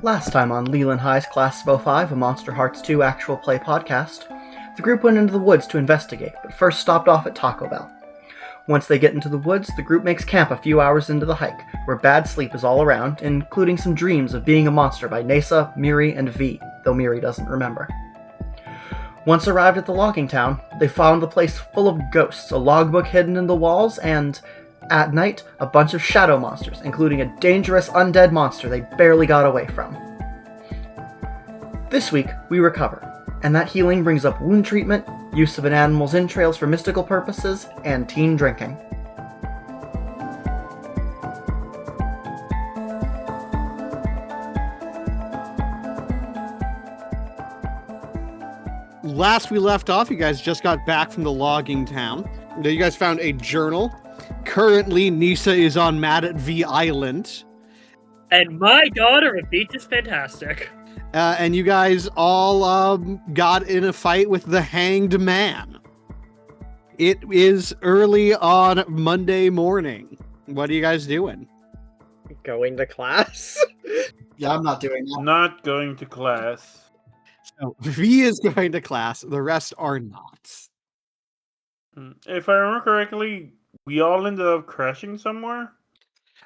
Last time on Leland High's Class of '05, a Monsterhearts 2 actual play podcast, the group went into the woods to investigate, but first stopped off at Taco Bell. Once they get into the woods, the group makes camp a few hours into the hike, where bad sleep is all around, including some dreams of being a monster by Neasa, Miri, and V, though Miri doesn't remember. Once arrived at the logging town, they found the place full of ghosts, a logbook hidden in the walls, and, at night, a bunch of shadow monsters, including a dangerous undead monster they barely got away from. This week, we recover, and that healing brings up wound treatment, use of an animal's entrails for mystical purposes, and teen drinking. Last we left off, you guys just got back from the logging town. You guys found a journal. Currently, Neasa is on Mad at V Island. And my daughter, a beach is fantastic. And you guys all got in a fight with the Hanged Man. It is early on Monday morning. What are you guys doing? Going to class? Yeah, I'm not doing that. Not going to class. So, V is going to class. The rest are not. If I remember correctly, we all ended up crashing somewhere.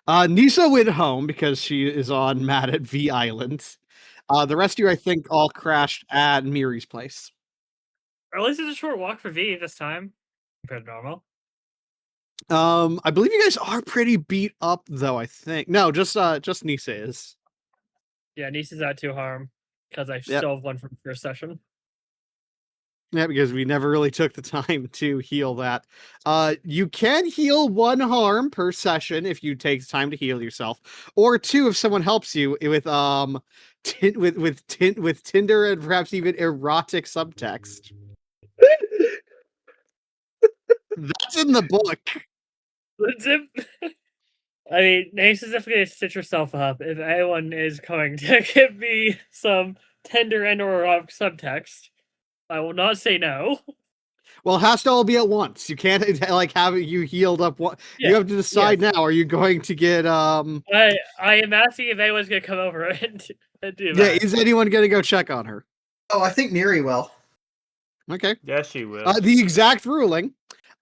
Neasa went home because she is on Mad at V Island. The rest of you, I think, all crashed at Miri's place. Or at least it's a short walk for V this time, compared to normal. I believe you guys are pretty beat up, though, I think. No, just Neasa is. Yeah, Neasa's at 2 harm, because I still have one from first session. Yeah, because we never really took the time to heal that. You can heal 1 harm per session if you take time to heal yourself, or 2 if someone helps you with Tinder and perhaps even erotic subtext. That's in the book. I mean, Neasa's definitely going to stitch herself up if anyone is going to give me some Tinder and or erotic subtext. I will not say no. Well, it has to all be at once. You can't have you healed up. You have to decide now. Are you going to get I am asking if anyone's gonna come over and do that. Yeah, is anyone gonna go check on her? Oh, I think Miri will. Okay. Yeah, she will. The exact ruling.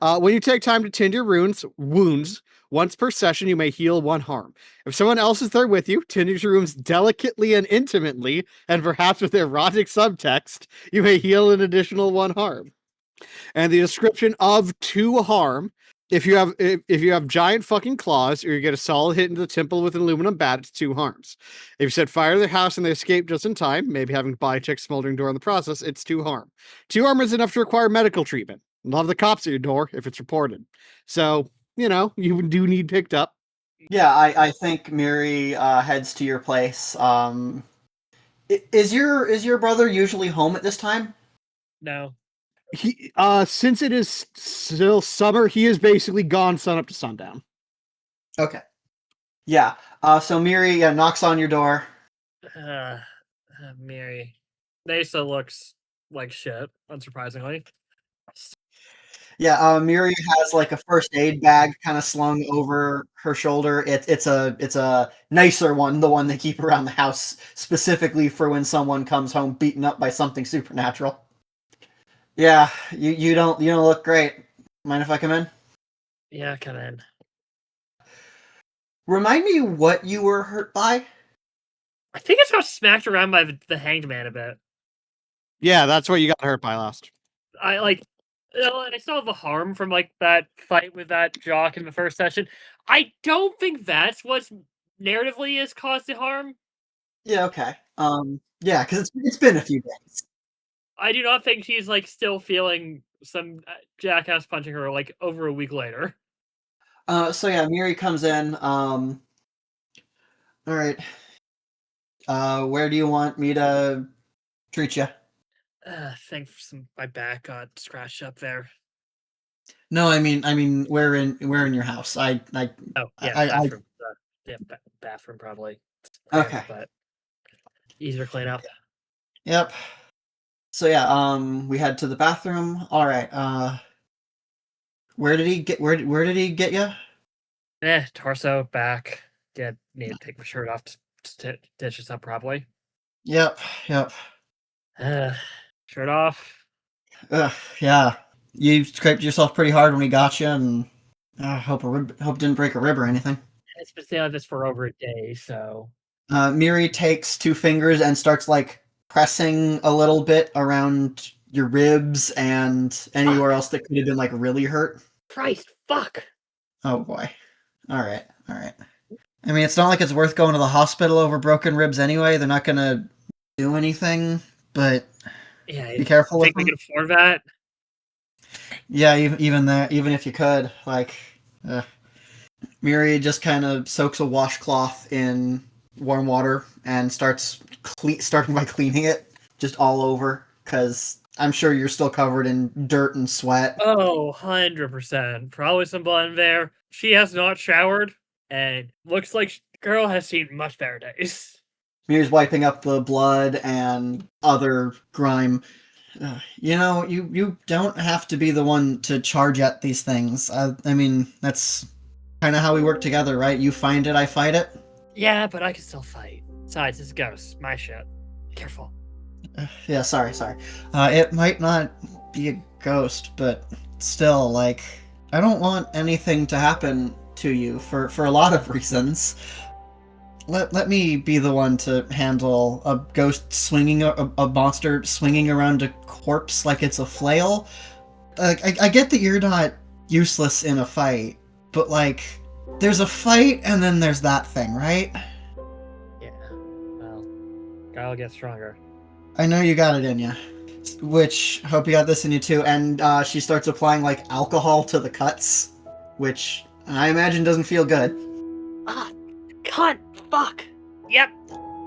When you take time to tend your wounds, once per session, you may heal 1 harm. If someone else is there with you, tend your wounds delicately and intimately, and perhaps with erotic subtext, you may heal an additional 1 harm. And the description of 2 harm, if you have giant fucking claws, or you get a solid hit into the temple with an aluminum bat, it's 2 harms. If you set fire to their house and they escape just in time, maybe having body check smoldering door in the process, it's 2 harm. 2 harm is enough to require medical treatment. Love the cops at your door if it's reported. So, you do need picked up. Yeah, I think Miri heads to your place. Is your brother usually home at this time? No. He since it is still summer, he is basically gone sun up to sundown. Okay. Yeah. So Miri knocks on your door. Miri. Neasa looks like shit, unsurprisingly. Yeah, Miri has like a first aid bag kind of slung over her shoulder. It's a nicer one, the one they keep around the house specifically for when someone comes home beaten up by something supernatural. Yeah, you don't look great. Mind if I come in? Yeah, come in. Remind me what you were hurt by? I think it's got smacked around by the Hanged Man a bit. Yeah, that's what you got hurt by last. I still have the harm from that fight with that jock in the first session. I don't think that's what's narratively has caused the harm. Yeah, okay. Yeah, because it's been a few days. I do not think she's still feeling some jackass punching her over a week later. So yeah, Miri comes in. All right. Where do you want me to treat you? Thanks. My back got scratched up there. No, I mean, where in your house? Bathroom. Bathroom probably. Okay, but easier to clean up. Yep. So yeah, we head to the bathroom. All right. Where did he get you? Torso, back. Yeah, need to take my shirt off to stitch this up properly. Yep. Shirt off. Yeah. You scraped yourself pretty hard when we got you, and hope it didn't break a rib or anything. It's been staying like this for over a day, so. Miri takes 2 fingers and starts like pressing a little bit around your ribs and anywhere else that could have been like really hurt. Christ, fuck. Oh boy. All right. I mean, it's not like it's worth going to the hospital over broken ribs anyway. They're not gonna do anything, but Yeah, be careful with think we them. can afford that? Yeah, even if you could, like, Miri just kind of soaks a washcloth in warm water and starting by cleaning it just all over, because I'm sure you're still covered in dirt and sweat. Oh, 100%. Probably some blood in there. She has not showered, and looks like girl has seen much better days. Miri's wiping up the blood and other grime. You don't have to be the one to charge at these things. I mean, that's kind of how we work together, right? You find it, I fight it. Yeah, but I can still fight. Besides, it's a ghost. My shit. Careful. Yeah, sorry. It might not be a ghost, but still, like, I don't want anything to happen to you for a lot of reasons. Let me be the one to handle a ghost swinging, a monster swinging around a corpse like it's a flail. I get that you're not useless in a fight, but, like, there's a fight and then there's that thing, right? Yeah. Well, I'll get stronger. I know you got it in you. Which, hope you got this in you too. And she starts applying, like, alcohol to the cuts, which I imagine doesn't feel good. Ah, cunt! Fuck! Yep!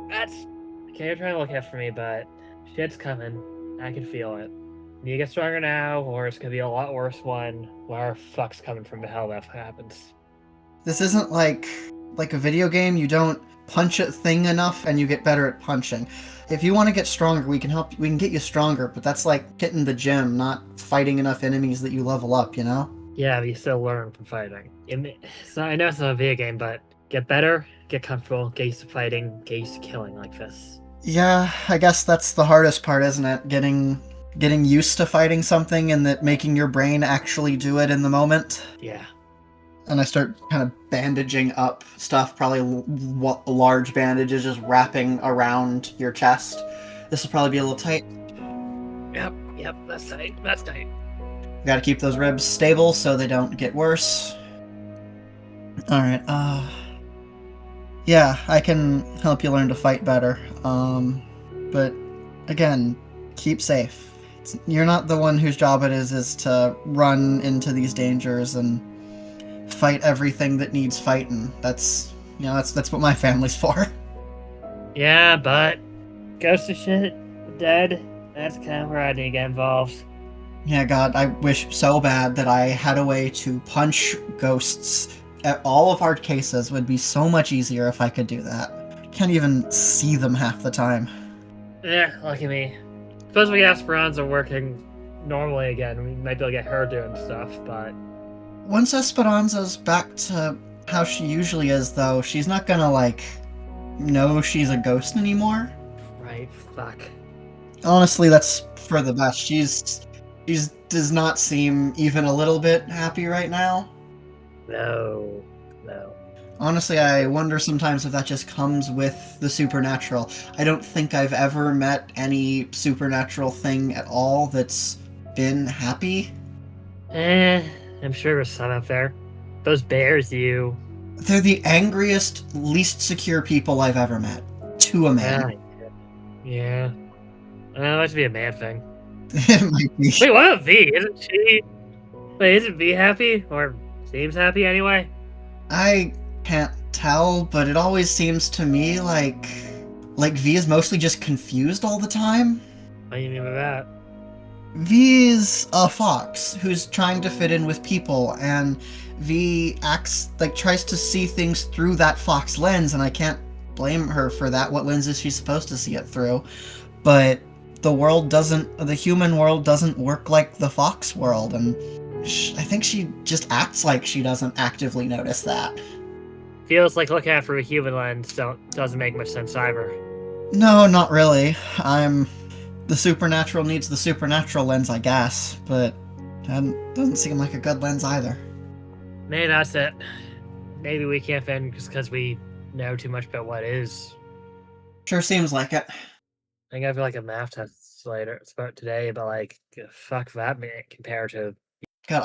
That's... Okay, you're trying to look out for me, but shit's coming. I can feel it. You get stronger now, or it's gonna be a lot worse one where fuck's coming from the hell if that happens. This isn't like a video game. You don't punch a thing enough and you get better at punching. If you want to get stronger, we can get you stronger, but that's like hitting the gym, not fighting enough enemies that you level up, you know? Yeah, but you still learn from fighting. I know it's not a video game, but get better, get comfortable, get used to fighting, get used to killing like this. Yeah, I guess that's the hardest part, isn't it? Getting used to fighting something and that making your brain actually do it in the moment. Yeah. And I start kind of bandaging up stuff, probably large bandages just wrapping around your chest. This will probably be a little tight. Yep, that's tight. Gotta keep those ribs stable so they don't get worse. Alright, yeah, I can help you learn to fight better. But again, keep safe. You're not the one whose job it is to run into these dangers and fight everything that needs fighting. That's what my family's for. Yeah, but ghosts and shit, dead, that's kind of where I need to get involved. Yeah, God, I wish so bad that I had a way to punch ghosts. All of our cases would be so much easier if I could do that. Can't even see them half the time. Yeah, lucky me. Suppose we get Esperanza working normally again. We might be able to get her doing stuff, but... Once Esperanza's back to how she usually is, though, she's not gonna, like, know she's a ghost anymore. Right, fuck. Honestly, that's for the best. She does not seem even a little bit happy right now. No. Honestly, I wonder sometimes if that just comes with the supernatural. I don't think I've ever met any supernatural thing at all that's been happy. I'm sure there's some out there. Those bears, They're the angriest, least secure people I've ever met. To a man. Yeah. It must be a man thing. It might be. Wait, what about V? Isn't she... Wait, isn't V happy? Or seems happy anyway? I can't tell, but it always seems to me like V is mostly just confused all the time. What do you mean by that? V is a fox who's trying to fit in with people, and V tries to see things through that fox lens, and I can't blame her for that. What lens is she supposed to see it through? But the human world doesn't work like the fox world, and I think she just acts like she doesn't actively notice that. Feels like looking at it through a human lens doesn't make much sense either. No, not really. The supernatural needs the supernatural lens, I guess, but that doesn't seem like a good lens either. Maybe that's it. Maybe we can't fit in just because we know too much about what is. Sure seems like it. I think I have like a math test later. It's about today, but like, fuck that compared to. God,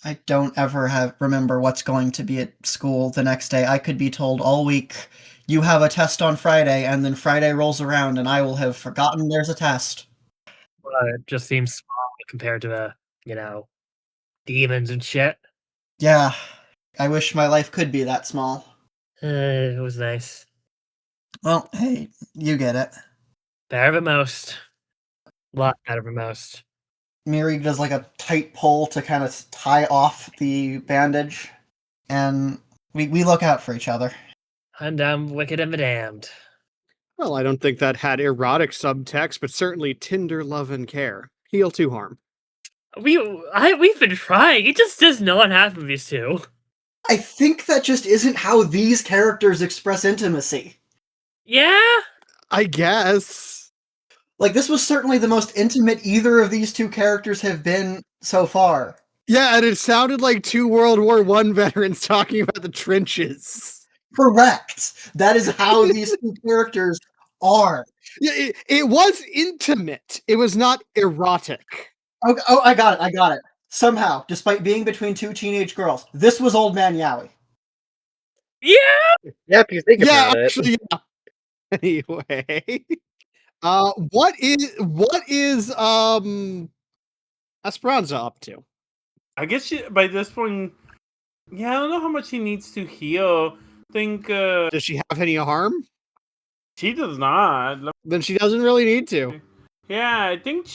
I don't ever remember what's going to be at school the next day. I could be told all week, you have a test on Friday, and then Friday rolls around and I will have forgotten there's a test. It just seems small compared to demons and shit. Yeah, I wish my life could be that small. It was nice. Well, hey, you get it. Better than most. A lot better than most. Miri does like a tight pull to kind of tie off the bandage, and we look out for each other. Undone, wicked, and the damned. Well, I don't think that had erotic subtext, but certainly tender love and care. Heal 2 harm. We've been trying. It just does not happen with these two. I think that just isn't how these characters express intimacy. Yeah? I guess. Like, this was certainly the most intimate either of these two characters have been so far. Yeah, and it sounded like 2 World War I veterans talking about the trenches. Correct. That is how these two characters are. Yeah, it was intimate. It was not erotic. Oh, I got it. Somehow, despite being between 2 teenage girls, this was Old Man Yowie. Yeah! Yeah, if you think Yeah, about actually, it. yeah. Anyway, what is Esperanza up to? I guess by this point, yeah, I don't know how much he needs to heal. I think Does she have any harm? she does not. Then she doesn't really need to. Yeah, I think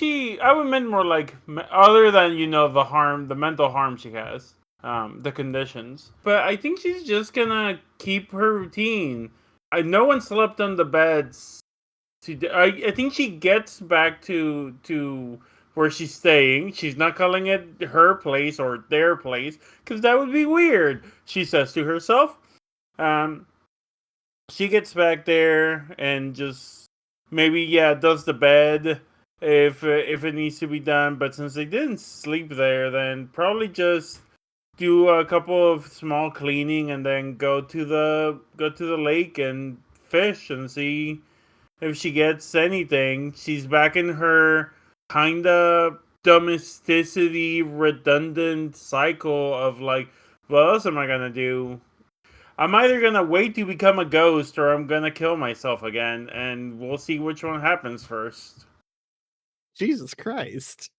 I would meant more like other than the mental harm she has, the conditions. But I think she's just gonna keep her routine. No one slept on the beds. I think she gets back to where she's staying. She's not calling it her place or their place because that would be weird. She says to herself. She gets back there and just maybe does the bed if it needs to be done. But since they didn't sleep there, then probably just do a couple of small cleaning and then go to the lake and fish and see if she gets anything. She's back in her kinda domesticity redundant cycle of like, what else am I gonna do? I'm either gonna wait to become a ghost or I'm gonna kill myself again, and we'll see which one happens first. Jesus Christ.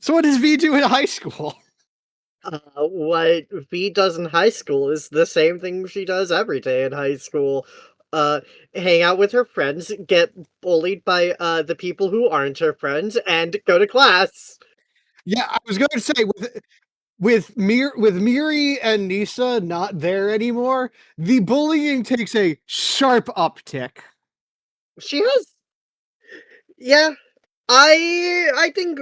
So what does V do in high school? What V does in high school is the same thing she does every day in high school. Hang out with her friends, get bullied by the people who aren't her friends, and go to class. Yeah, I was going to say with Miri and Neasa not there anymore, the bullying takes a sharp uptick. She has, yeah. I think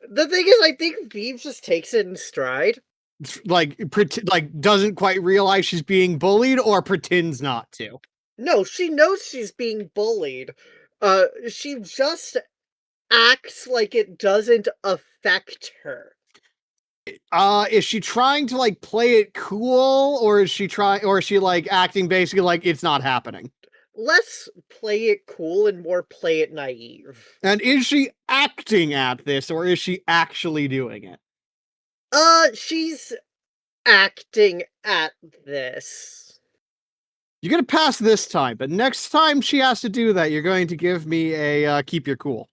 the thing is, I think V just takes it in stride. Like doesn't quite realize she's being bullied or pretends not to. No, she knows she's being bullied. She just acts like it doesn't affect her. Is she trying to like play it cool, or is she like acting basically like it's not happening? Less play it cool and more play it naive. And is she acting at this, or is she actually doing it? She's acting at this. You're gonna pass this time, but next time she has to do that, you're going to give me a keep your cool.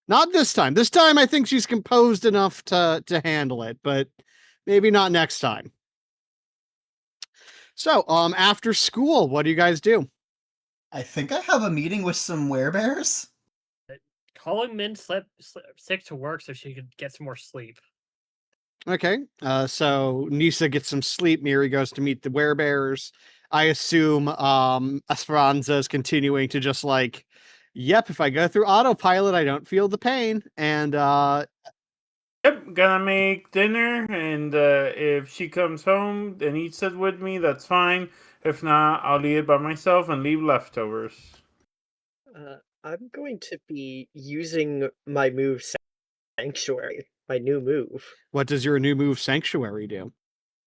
Not this time. This time I think she's composed enough to handle it, but maybe not next time. So, after school, what do you guys do? I think I have a meeting with some werebears. Calling Min sick to work so she could get some more sleep. Okay, so Neasa gets some sleep. Miri goes to meet the werebears. I assume Esperanza is continuing to just like, yep, if I go through autopilot, I don't feel the pain. And Yep, gonna make dinner, and if she comes home and eats it with me, that's fine. If not, I'll eat it by myself and leave leftovers. I'm going to be using my move Sanctuary, my new move. What does your new move Sanctuary do?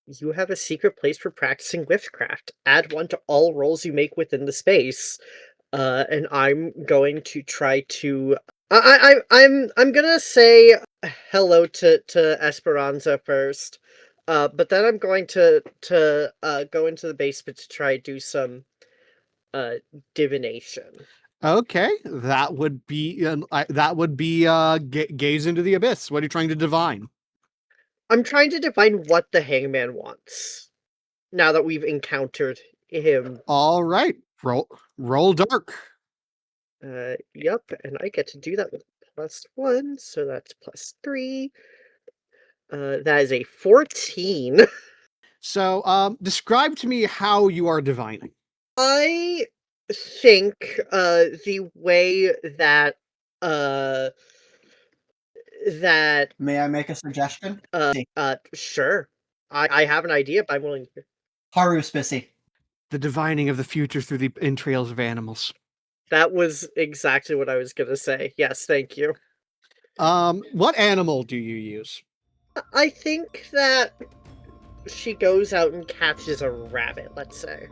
You have a secret place for practicing witchcraft. Add 1 to all rolls you make within the space. And I'm going to try to. I'm gonna say hello to Esperanza first. But then I'm going to go into the basement to try do some divination. Okay, that would be gaze into the abyss. What are you trying to divine? I'm trying to divine what the hangman wants. Now that we've encountered him. All right, roll dark. Yep, and I get to do that with +1, so that's +3. That is a 14. So, describe to me how you are divining. I think the way that uh that May I make a suggestion? sure. I have an idea, but I'm willing to. Haruspicy. The divining of the future through the entrails of animals. That was exactly what I was gonna say. Yes, thank you. What animal do you use? I think that she goes out and catches a rabbit, let's say.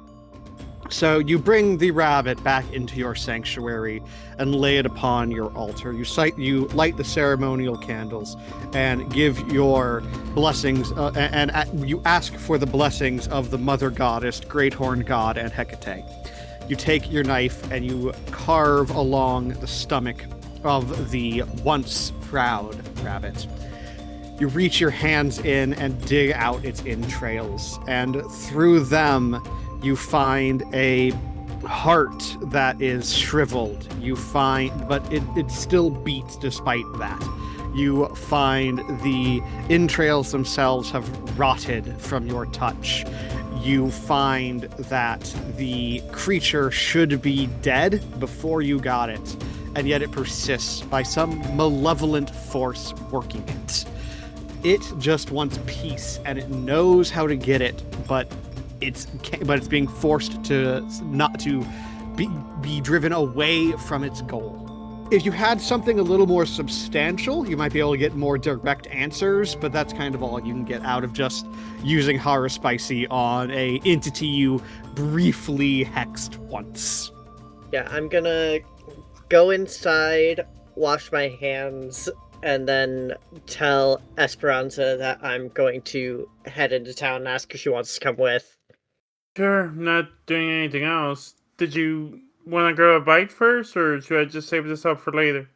So you bring the rabbit back into your sanctuary and lay it upon your altar. You light the ceremonial candles and give your blessings, and you ask for the blessings of the mother goddess, great horned god, and Hecate. You take your knife and you carve along the stomach of the once proud rabbit. You reach your hands in and dig out its entrails, and through them you find a heart that is shriveled. But it still beats despite that. You find the entrails themselves have rotted from your touch. You find that the creature should be dead before you got it, and yet it persists by some malevolent force working it. It just wants peace, and it knows how to get it, but it's being forced to not to be driven away from its goal. If you had something a little more substantial, you might be able to get more direct answers, but that's kind of all you can get out of just using Haruspicy on a entity you briefly hexed once. Yeah, I'm gonna go inside, wash my hands, and then tell Esperanza that I'm going to head into town and ask if she wants to come with. Sure, not doing anything else. Did you want to grab a bite first, or should I just save this up for later?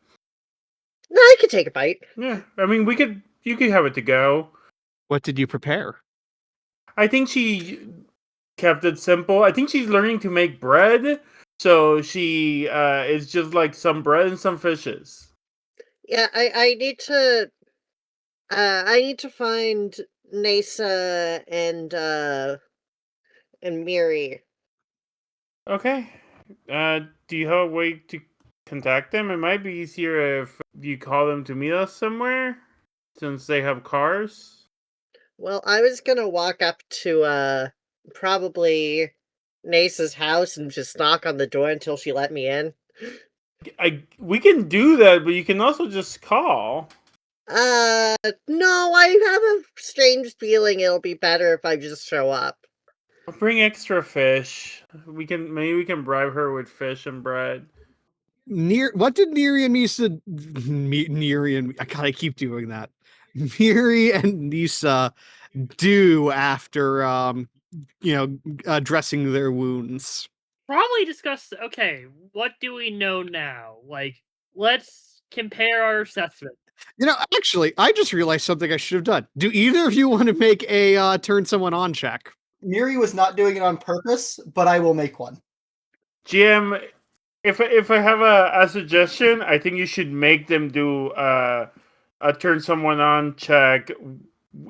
No, I could take a bite. Yeah, I mean, you could have it to go. What did you prepare? I think she kept it simple. I think she's learning to make bread, so she is just like some bread and some fishes. Yeah, I need to find Neasa and Miri. Okay. Do you have a way to contact them? It might be easier if you call them to meet us somewhere, since they have cars. Well, I was gonna walk up to probably Neasa's house and just knock on the door until she let me in. We can do that, but you can also just call. No, I have a strange feeling it'll be better if I just show up. Bring extra fish. Maybe we can bribe her with fish and bread. What did Miri and Neasa I keep doing that. Miri and Neasa do after dressing their wounds? Probably discuss. Okay, what do we know now? Like, let's compare our assessment. Actually, I just realized something I should have done. Do either of you want to make a turn someone on check? Miri was not doing it on purpose, but I will make one. GM, if I have a suggestion, I think you should make them do a turn someone on check,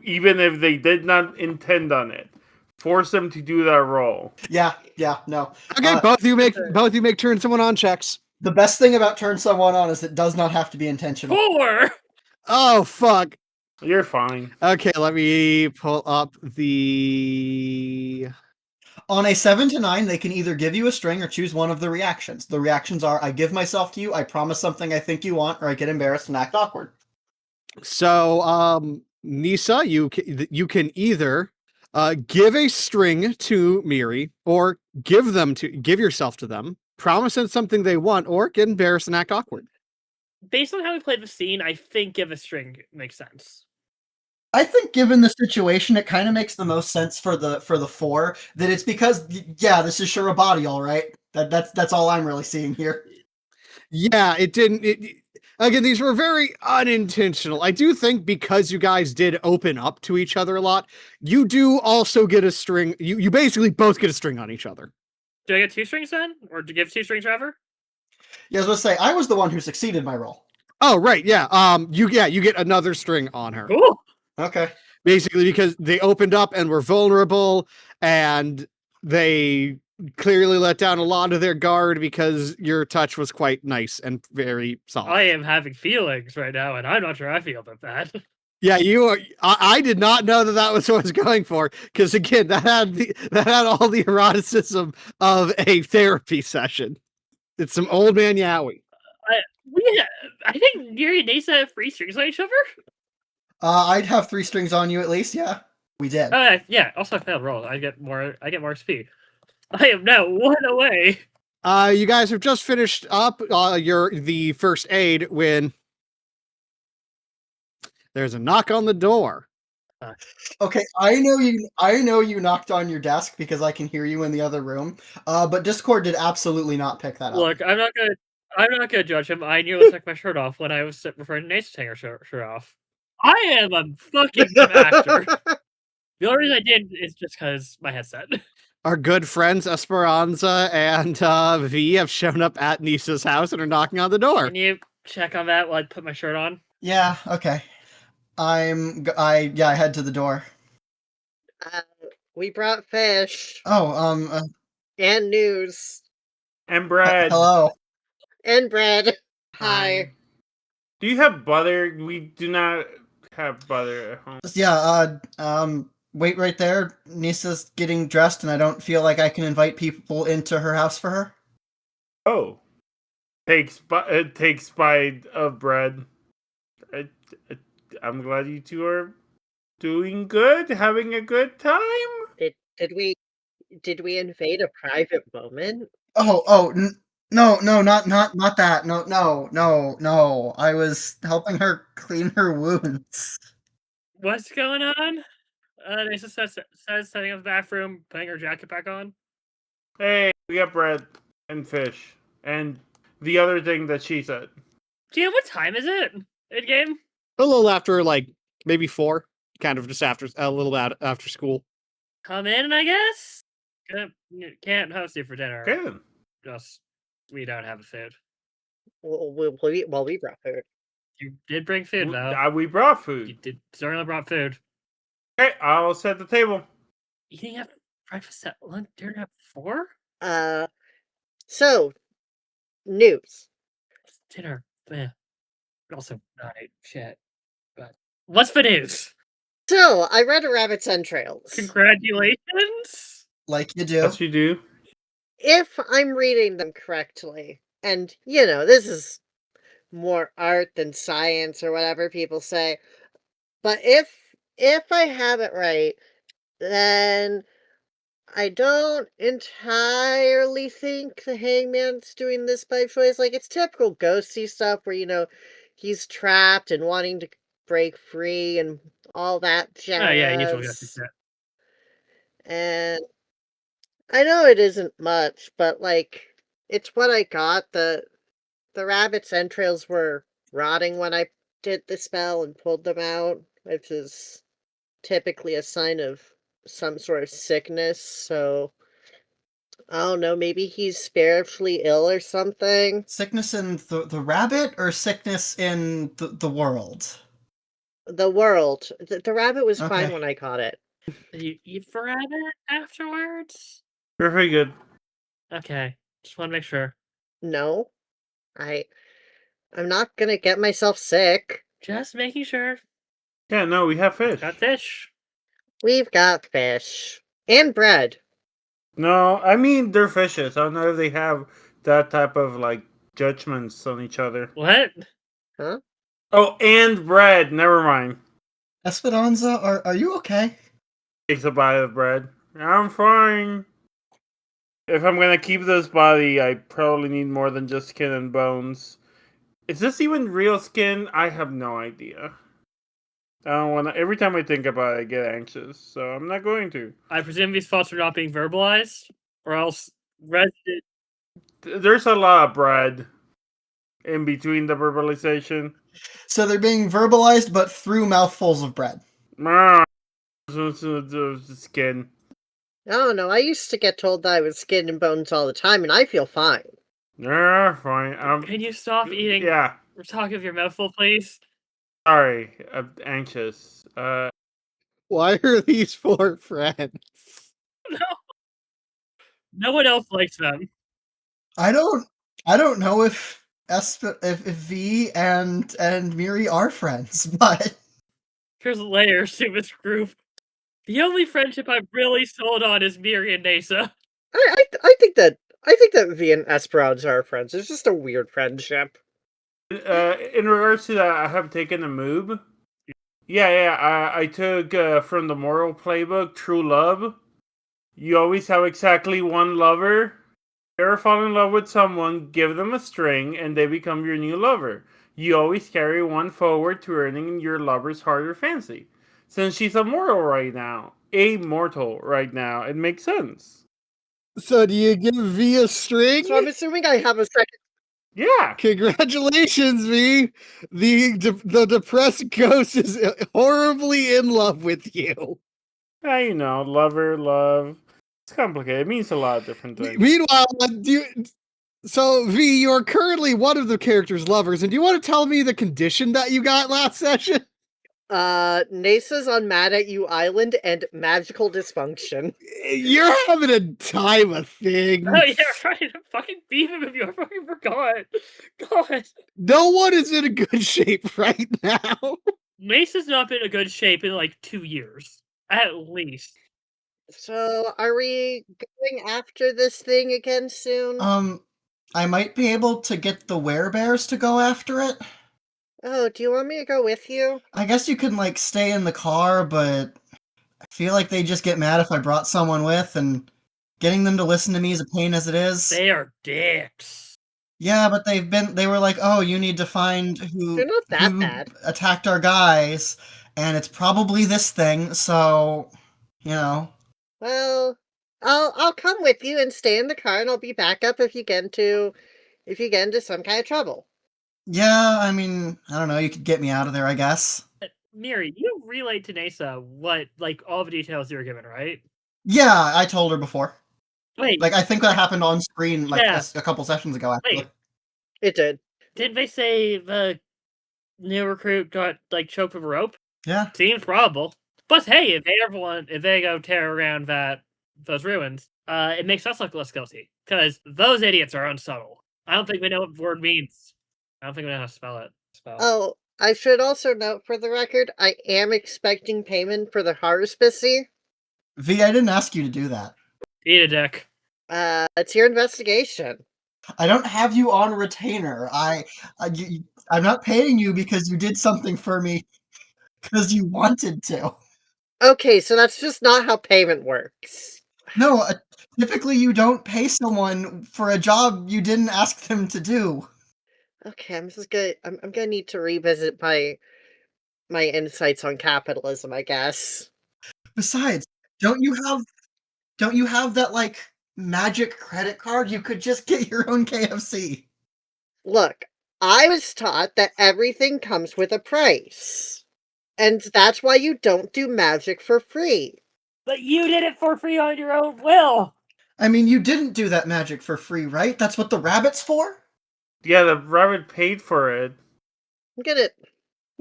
even if they did not intend on it. Force them to do that roll. Yeah, no. Okay, both of you make turn someone on checks. The best thing about turn someone on is it does not have to be intentional. 4! Oh fuck. You're fine. Okay, let me pull up the. On a 7 to 9, they can either give you a string or choose one of the reactions. The reactions are I give myself to you, I promise something I think you want, or I get embarrassed and act awkward. So, Neasa, you can either give a string to Miri, or give yourself to them, promise them something they want, or get embarrassed and act awkward. Based on how we played the scene, I think give a string makes sense. I think given the situation, it kind of makes the most sense for the 4 that it's because this is sure a body, all right. That's all I'm really seeing here. Yeah, it didn't. Again, these were very unintentional. I do think because you guys did open up to each other a lot, you do also get a string. You basically both get a string on each other. Do I get 2 strings then, or do you give 2 strings forever? Yeah, I was going to say I was the one who succeeded my role. Oh right, yeah. You get another string on her. Cool. Okay. Basically, because they opened up and were vulnerable, and they clearly let down a lot of their guard because your touch was quite nice and very soft. I am having feelings right now, and I'm not sure I feel about that. Yeah, you are. I did not know that was what I was going for, because again, that had all the eroticism of a therapy session. It's some old man yaoi. I think Miri and Neasa have 3 strings on each other. I'd have 3 strings on you at least. Yeah, we did. Yeah. Also, I failed roll. I get more XP. I am now 1 away. You guys have just finished up the first aid when there's a knock on the door. Okay, I know you knocked on your desk because I can hear you in the other room. But Discord did absolutely not pick that up. Look, I'm not gonna judge him. I nearly took my shirt off when I was referring to Neasa taking her shirt off. I am a fucking actor. The only reason I did is just because my headset. Our good friends Esperanza and V have shown up at Neasa's house and are knocking on the door. Can you check on that while I put my shirt on? Yeah. Okay. I head to the door. We brought fish. Oh, and news. And bread. Hello. And bread. Hi. Do you have butter? We do not have butter at home. Yeah, wait right there. Nisa's getting dressed and I don't feel like I can invite people into her house for her. Oh. Takes bite of bread. I'm glad you two are doing good, having a good time. Did we invade a private moment? No, not that. No. I was helping her clean her wounds. What's going on? Neasa says setting up the bathroom, putting her jacket back on. Hey, we got bread and fish and the other thing that she said. Do you know what time is it in game? A little after, like maybe 4, kind of just after a little bit after school. Come in, I guess. Can't host you for dinner. Okay then. Just we don't have food. Well, we brought food. You did bring food though. We brought food. You did certainly brought food. Okay, I'll set the table. Eating at breakfast at lunch, dinner at 4? So news. Dinner, man. Also night shit. But what's the news? So I read a rabbit's entrails. Congratulations. Like you do. Yes, you do. If I'm reading them correctly, and this is more art than science or whatever people say, but if I have it right, then I don't entirely think the hangman's doing this by choice. Like, it's typical ghosty stuff where, he's trapped and wanting to break free and all that jazz. Oh yeah, usually got that. And I know it isn't much, but it's what I got. The rabbit's entrails were rotting when I did the spell and pulled them out, which is typically a sign of some sort of sickness. So I don't know, maybe he's spiritually ill or something. Sickness in the rabbit or sickness in the world? The world. The rabbit was fine Okay. when I caught it. Did you eat the rabbit afterwards? Very good. Okay, just want to make sure. No, I'm not gonna get myself sick. Just making sure. Yeah, no, we have fish. Got fish. We've got fish. And bread. No, I mean they're fishes. I don't know if they have that type of like judgments on each other. What? Huh? Oh, and bread. Never mind. Esperanza, are you okay? Takes a bite of bread. I'm fine. If I'm gonna keep this body, I probably need more than just skin and bones. Is this even real skin? I have no idea. I don't want to. Every time I think about it, I get anxious, so I'm not going to. I presume these thoughts are not being verbalized, or else Red. There's a lot of bread in between the verbalization. So they're being verbalized, but through mouthfuls of bread. Skin. I don't know. I used to get told that I was skin and bones all the time, and I feel fine. Yeah, fine. Can you stop eating? Yeah. Talk of your mouthful, please. Sorry, I'm anxious. Why are these four friends? No one else likes them. I don't know if V and Miri are friends, but There's layers to this group. The only friendship I'm really sold on is Miri and Neasa. I think that V and Esperanza are friends. It's just a weird friendship. In regards to that, I have taken a move. Yeah. I took from the moral playbook, True Love. You always have exactly one lover. If you ever fall in love with someone, give them a string, and they become your new lover. You always carry one forward to earning your lover's heart or fancy. Since she's immortal right now, it makes sense. So do you give V a string? So I'm assuming I have a second. Yeah. Congratulations, V. The depressed ghost is horribly in love with you. You know, lover, love. It's complicated. It means a lot of different things. Meanwhile, so V, you are currently one of the character's lovers, and do you want to tell me the condition that you got last session? Neasa's on Mad at You Island and magical dysfunction. You're having a time of things. Oh yeah, right. I'm fucking beefing with you. I fucking forgot. God. No one is in a good shape right now. Mace has not been in a good shape in like 2 years. At least. So, are we going after this thing again soon? I might be able to get the werebears to go after it. Oh, do you want me to go with you? I guess you can like stay in the car, but I feel like they just get mad if I brought someone with, and getting them to listen to me is a pain as it is. They are dicks. Yeah, but they were like, oh, you need to find who They're not that bad. attacked our guys, and it's probably this thing, so, you know. Well, I'll come with you and stay in the car, and I'll be back up if you get into some kind of trouble. Yeah, I mean, I don't know, you could get me out of there, I guess. Miri, you relayed to Neasa what, like, all the details you were given, right? Yeah, I told her before. Wait. Like, I think that happened on screen, like, Yeah. a couple sessions ago, actually. Wait. It did. Didn't they say the new recruit got, like, choked with a rope? Yeah. Seems probable. But hey, if they go tear around those ruins, it makes us look less guilty. Because those idiots are unsubtle. I don't think we know what the word means. I don't think we know how to spell it. Oh, I should also note for the record, I am expecting payment for the haruspicy. V, I didn't ask you to do that. Eat a dick. It's your investigation. I don't have you on retainer. I'm not paying you because you did something for me because you wanted to. Okay, so that's just not how payment works. No, typically you don't pay someone for a job you didn't ask them to do. Okay, I'm gonna need to revisit my insights on capitalism, I guess. Besides, don't you have that like magic credit card? You could just get your own KFC. Look, I was taught that everything comes with a price. And that's why you don't do magic for free. But you did it for free on your own will! I mean, you didn't do that magic for free, right? That's what the rabbit's for? Yeah, the rabbit paid for it. I'm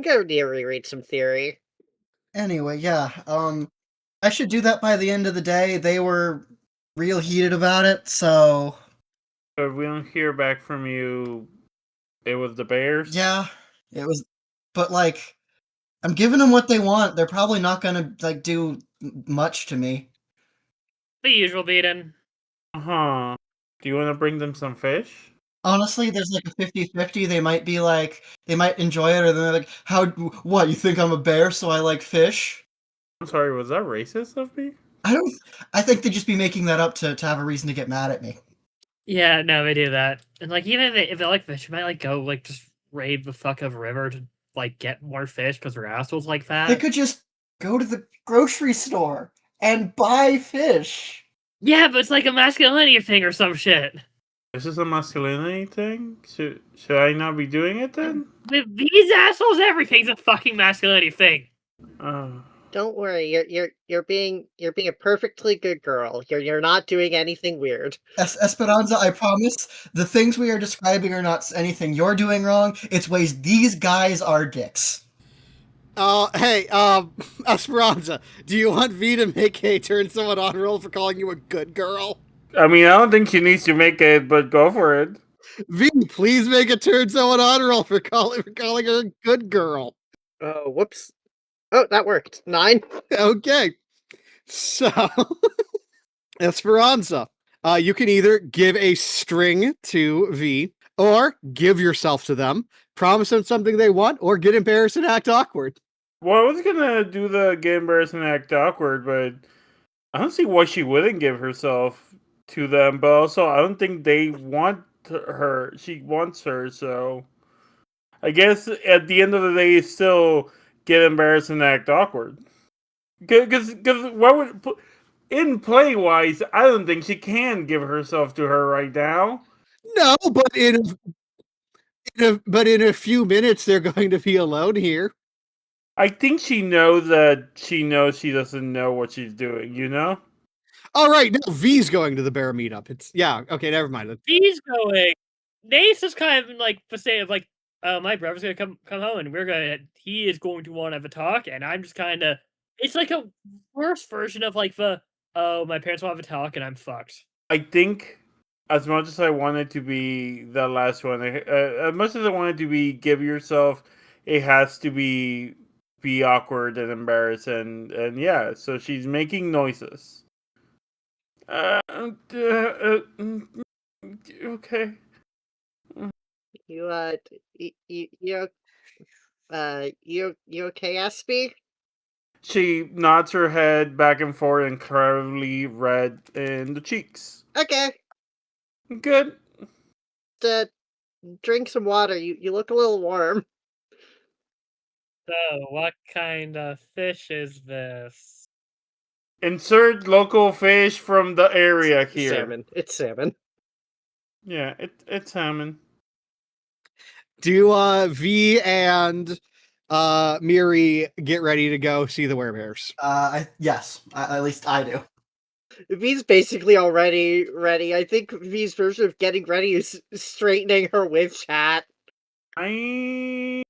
gonna reread some theory. Anyway, yeah, I should do that by the end of the day. They were real heated about it, so... If we don't hear back from you, it was the bears? Yeah, it was... But, like, I'm giving them what they want. They're probably not gonna like do much to me. The usual beating. Huh. Do you want to bring them some fish? Honestly, there's like a 50-50. They might be like, they might enjoy it, or then they're like, how, what, you think I'm a bear, so I like fish? I'm sorry, was that racist of me? I think they'd just be making that up to have a reason to get mad at me. Yeah, no, they do that. And like even if they like fish, you might like go like just raid the fuck of a river to like get more fish because their assholes like They that. could just go to the grocery store and buy fish. Yeah, but it's like a masculinity thing or some shit. This is a masculinity thing? Should I not be doing it then? With these assholes, everything's a fucking masculinity thing. Don't worry, you're being a perfectly good girl. You're not doing anything weird. Esperanza, I promise, the things we are describing are not anything you're doing wrong. It's ways these guys are dicks. Hey, Esperanza, do you want V to make a turn someone on roll for calling you a good girl? I mean, I don't think she needs to make it, but go for it. V, please make a turn someone on roll for calling her a good girl. Oh, whoops. Oh, that worked. 9. Okay. So, Esperanza, you can either give a string to V, or give yourself to them, promise them something they want, or get embarrassed and act awkward. Well, I was gonna do the get embarrassed and act awkward, but I don't see why she wouldn't give herself to them. But also, I don't think they want her. She wants her, so I guess at the end of the day, still get embarrassed and act awkward. Because what would in play wise, I don't think she can give herself to her right now. No, but in a few minutes they're going to be alone here. I think she knows that she doesn't know what she's doing, you know? All right, now V's going to the bear meetup. Okay, never mind. V's going. Neasa's kind of like the same of like, my brother's gonna come home and he is going to want to have a talk, and I'm just kind of. It's like a worse version of like my parents will have a talk and I'm fucked. I think as much as I wanted to be the last one, as much as I wanted to be give yourself, it has to be awkward and embarrassed and yeah. So she's making noises. Okay. You okay, Espy? She nods her head back and forth, incredibly red in the cheeks. Okay. Good. Drink some water. You look a little warm. So, what kind of fish is this? Insert local fish from the area here. Salmon. It's salmon. Yeah, it's salmon. Do V and Miri get ready to go see the werebears? Yes, at least I do. V's basically already ready. I think V's version of getting ready is straightening her with chat. I'm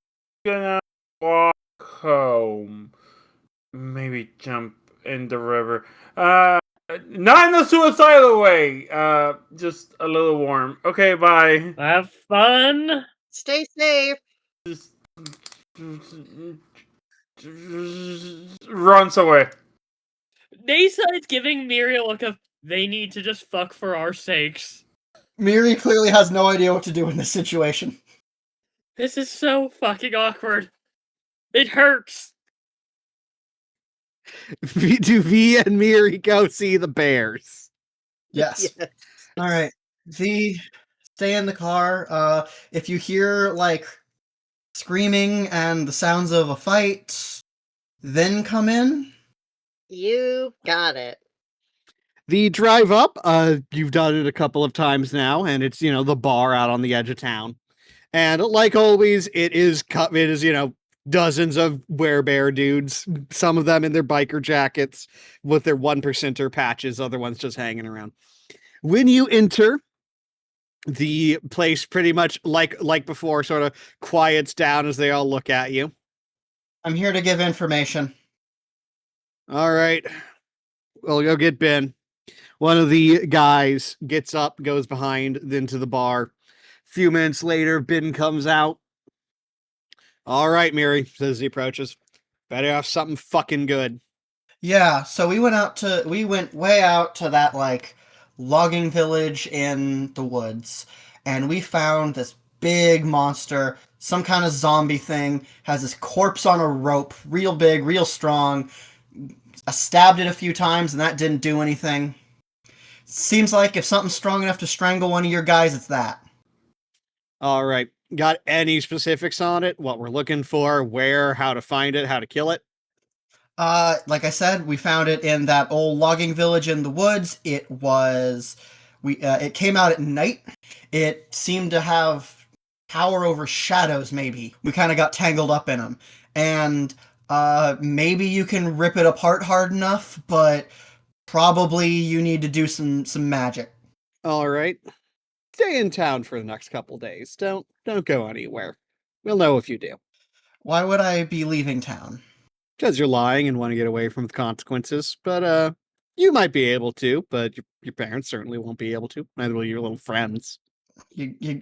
gonna walk home. Maybe jump in the river. Not in the suicidal way. Just a little warm. Okay, bye. Have fun. Stay safe. Just runs away. Neasa is giving Miri a look of they need to just fuck for our sakes. Miri clearly has no idea what to do in this situation. This is so fucking awkward. It hurts. Do V and Miri go see the bears? Yes. All right. V, stay in the car. If you hear like screaming and the sounds of a fight, then come in. You got it. The drive up, you've done it a couple of times now, and it's, the bar out on the edge of town. And like always, it is, dozens of werebear dudes, some of them in their biker jackets with their 1%er patches, other ones just hanging around. When you enter, the place pretty much like before sort of quiets down as they all look at you. I'm here to give information. All right. We'll go get Ben. One of the guys gets up, goes behind into the bar. A few minutes later, Ben comes out. All right, Miri, says he approaches. Better have something fucking good. Yeah, so we went way out to that like logging village in the woods, and we found this big monster, some kind of zombie thing, has this corpse on a rope, real big, real strong. I stabbed it a few times and that didn't do anything. Seems like if something's strong enough to strangle one of your guys, it's that. All right. Got any specifics on it? What we're looking for, where, how to find it, how to kill it? Like I said, we found it in that old logging village in the woods. It came out at night. It seemed to have power over shadows, maybe. We kind of got tangled up in them. And, maybe you can rip it apart hard enough, but probably you need to do some magic. All right. Stay in town for the next couple days. Don't go anywhere. We'll know if you do. Why would I be leaving town? Because you're lying and want to get away from the consequences. But you might be able to, but your parents certainly won't be able to. Neither will your little friends.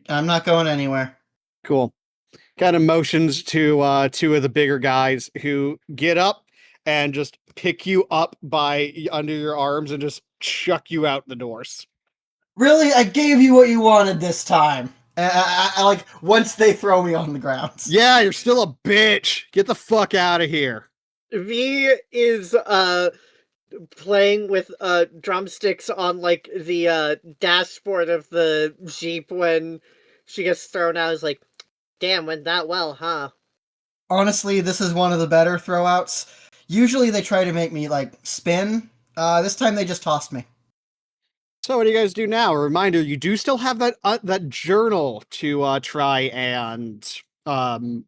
I'm not going anywhere. Cool. Kind of motions to two of the bigger guys who get up and just pick you up by under your arms and just chuck you out the doors. Really? I gave you what you wanted this time. I like, once they throw me on the ground. Yeah, you're still a bitch. Get the fuck out of here. V is playing with drumsticks on like the dashboard of the Jeep when she gets thrown out. Is like, damn, went that well, huh? Honestly, this is one of the better throwouts. Usually they try to make me like spin. This time they just tossed me. So what do you guys do now? A reminder, you do still have that journal to try and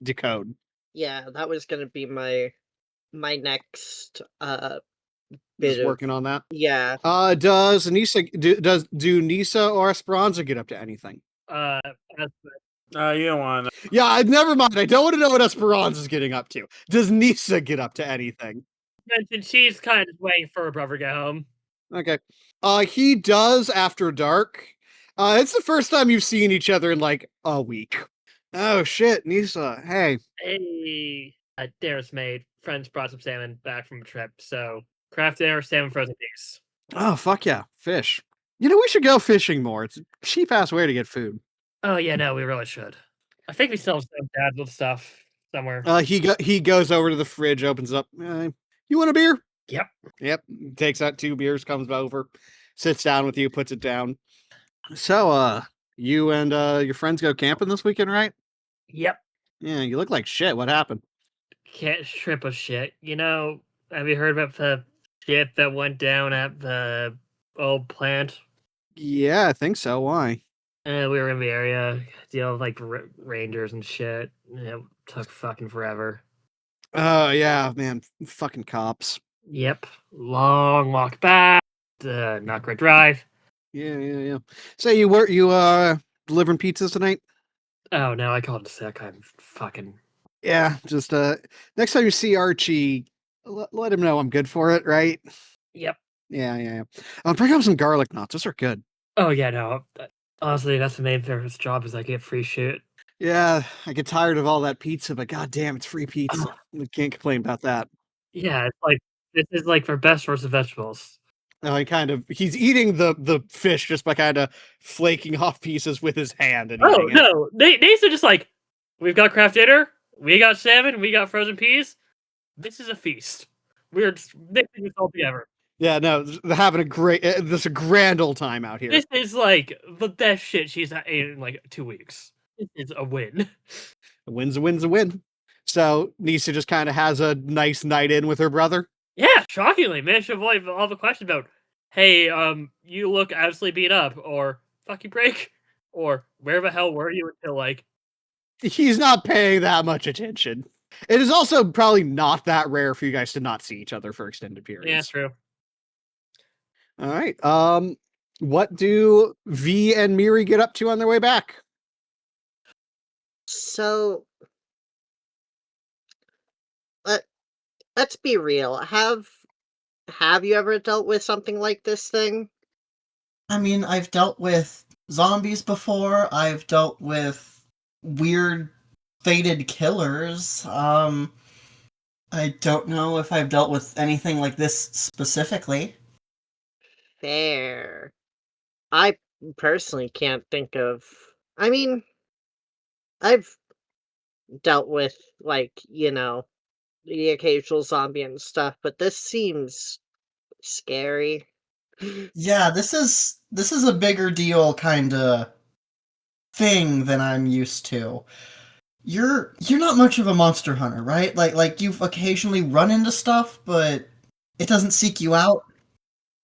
decode. Yeah, that was gonna be my next bit Just of working on that. yeah. Does Neasa or Esperanza get up to anything? As You don't want to. Yeah, never mind. I don't want to know what Esperanza's getting up to. Does Neasa get up to anything? mentioned, she's kind of just waiting for her brother to get home. Okay. He does after dark. It's the first time you've seen each other in like a week. Oh shit, Neasa. Hey. Hey, dinner's made. Friends brought some salmon back from a trip, so craft dinner, salmon frozen piece. Oh fuck yeah, fish. You know, we should go fishing more. It's a cheap ass way to get food. Oh yeah, no, we really should. I think we still have some bad little stuff somewhere. He goes over to the fridge, opens up. You want a beer? Yep. Yep. Takes out 2 beers, comes over, sits down with you, puts it down. So, you and your friends go camping this weekend, right? Yep. Yeah, you look like shit. What happened? Can't strip of shit. You know, have you heard about the shit that went down at the old plant? Yeah, I think so. Why? We were in the area, deal with like rangers and shit. It took fucking forever. Oh, yeah, man. Fucking cops. Yep. Long walk back. Not great drive. Yeah. So you delivering pizzas tonight? Oh no, I called sick. I'm fucking. Yeah, just next time you see Archie, let him know I'm good for it, right? Yep. Yeah. Bring up some garlic knots. Those are good. Oh yeah, no. Honestly, that's the main therapist's job is I get free shit. Yeah, I get tired of all that pizza, but goddamn, it's free pizza. We can't complain about that. Yeah, it's like this is like their best source of vegetables. No, he's eating the fish just by kind of flaking off pieces with his hand and Oh eating it. no, they are just like, we've got craft dinner, we got salmon, we got frozen peas. This is a feast. We're just mixing this all together. Yeah, no, they're having a grand old time out here. This is like the best shit she's had in like 2 weeks. This is a win. A win's a win. So Neasa just kind of has a nice night in with her brother. Yeah, shockingly managed to avoid all the questions about, hey, you look absolutely beat up, or fuck you break, or where the hell were you until like. He's not paying that much attention. It is also probably not that rare for you guys to not see each other for extended periods. Yeah, true. All right. What do V and Miri get up to on their way back? So, let's be real. Have you ever dealt with something like this thing? I mean, I've dealt with zombies before. I've dealt with weird fated killers. I don't know if I've dealt with anything like this specifically. Fair. I personally can't think of. I mean, I've dealt with, like, the occasional zombie and stuff, but this seems scary. Yeah, this is a bigger deal kind of thing than I'm used to. You're not much of a monster hunter, right? Like you've occasionally run into stuff, but it doesn't seek you out.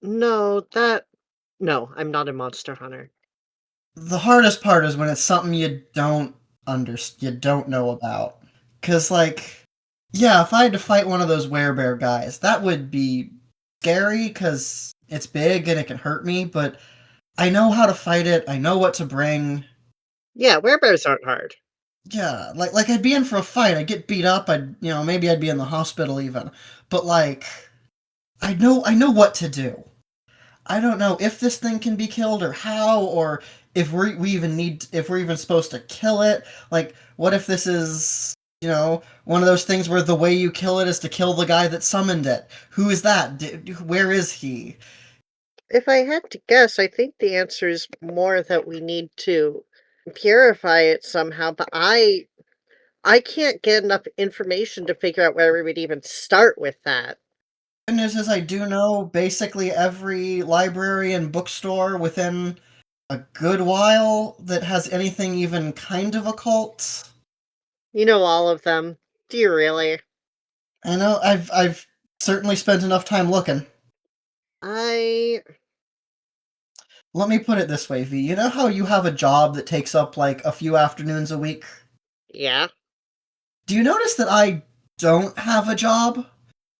No, that. No, I'm not a monster hunter. The hardest part is when it's something you don't know about. 'Cause like yeah, if I had to fight one of those werebear guys, that would be scary cuz it's big and it can hurt me, but I know how to fight it. I know what to bring. Yeah, werebears aren't hard. Yeah, like I'd be in for a fight. I'd get beat up. Maybe I'd be in the hospital even. But like I know what to do. I don't know if this thing can be killed or how or if we're even supposed to kill it. Like what if this is, one of those things where the way you kill it is to kill the guy that summoned it. Who is that? Where is he? If I had to guess, I think the answer is more that we need to purify it somehow, but I can't get enough information to figure out where we would even start with that. Good news is I do know basically every library and bookstore within a good while that has anything even kind of occult. You know all of them. Do you really? I know I've certainly spent enough time looking. I Let me put it this way, V. You know how you have a job that takes up like a few afternoons a week? yeah. Do you notice that I don't have a job?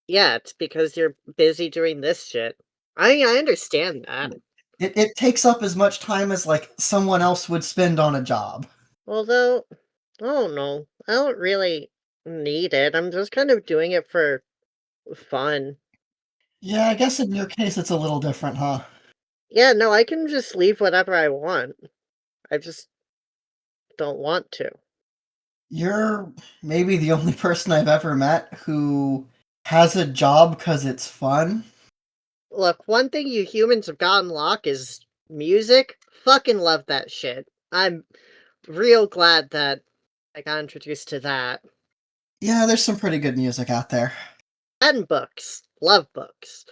Yeah, it's because you're busy doing this shit. I understand that. It takes up as much time as like someone else would spend on a job. Although, I don't know. I don't really need it. I'm just kind of doing it for fun. Yeah, I guess in your case it's a little different, huh? Yeah, no, I can just leave whatever I want. I just don't want to. You're maybe the only person I've ever met who has a job because it's fun. Look, one thing you humans have got in lock is music. Fucking love that shit. I'm real glad that I got introduced to that. Yeah, there's some pretty good music out there. And books. Love books.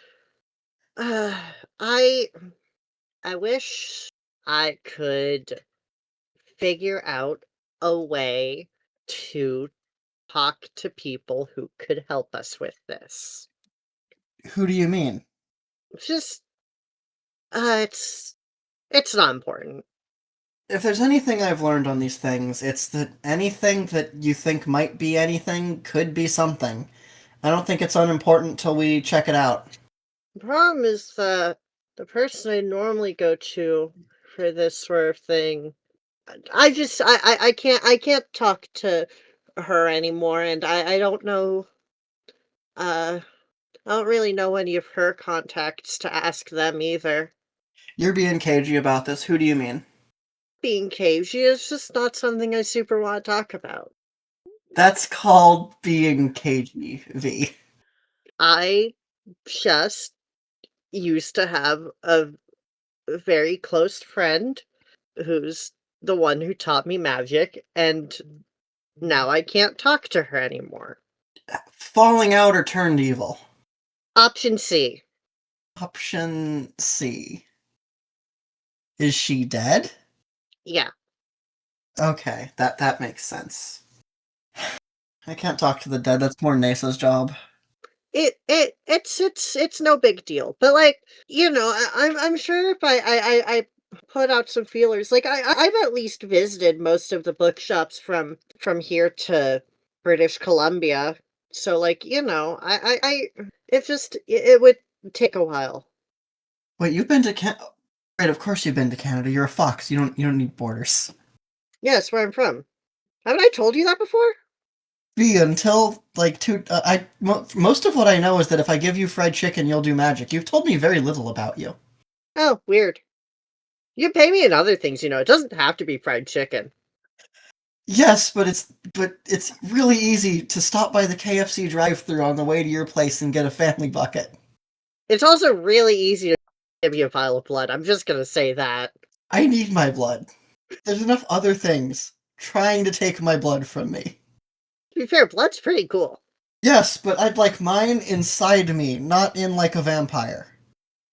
Uh, I I wish I could figure out a way to talk to people who could help us with this. Who do you mean? Just it's not important. If there's anything I've learned on these things, it's that anything that you think might be anything could be something. I don't think it's unimportant till we check it out. The problem is that the person I normally go to for this sort of thing, I can't talk to her anymore, and I don't know. I don't really know any of her contacts to ask them either. You're being cagey about this. Who do you mean? Being cagey is just not something I super want to talk about. That's called being cagey, V. I just used to have a very close friend who's the one who taught me magic, and now I can't talk to her anymore. Falling out or turned evil? Option C. Option C. Is she dead? Yeah. Okay, that makes sense. I can't talk to the dead. That's more Neasa's job. It's no big deal. But like, I'm sure if I put out some feelers, like I've at least visited most of the bookshops from here to British Columbia. So like, it would take a while. Wait, you've been to Canada? Right, of course you've been to Canada. You're a fox. You don't need borders. Yeah, that's where I'm from. Haven't I told you that before? V, until like most of what I know is that if I give you fried chicken, you'll do magic. You've told me very little about you. Oh, weird. You can pay me in other things, it doesn't have to be fried chicken. Yes, but it's really easy to stop by the KFC drive-thru on the way to your place and get a family bucket. It's also really easy to give you a pile of blood. I'm just gonna say that. I need my blood. There's enough other things trying to take my blood from me. To be fair, blood's pretty cool. Yes, but I'd like mine inside me, not in like a vampire.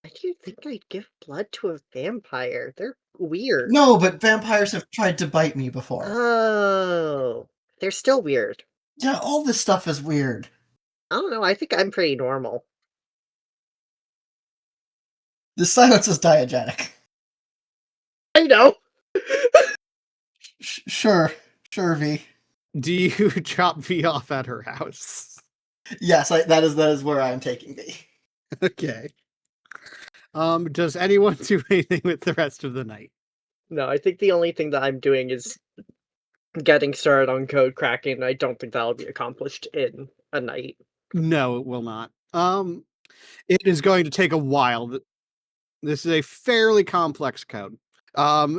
Why do you think I'd give blood to a vampire? They're weird. No, but vampires have tried to bite me before. Oh, they're still weird. Yeah, all this stuff is weird. I don't know. I think I'm pretty normal. The silence is diegetic. I know. Sure, V. Do you drop V off at her house? Yes, that is where I'm taking V. Okay. Does anyone do anything with the rest of the night? No, I think the only thing that I'm doing is getting started on code cracking, and I don't think that'll be accomplished in a night. No, it will not. It is going to take a while. This is a fairly complex code.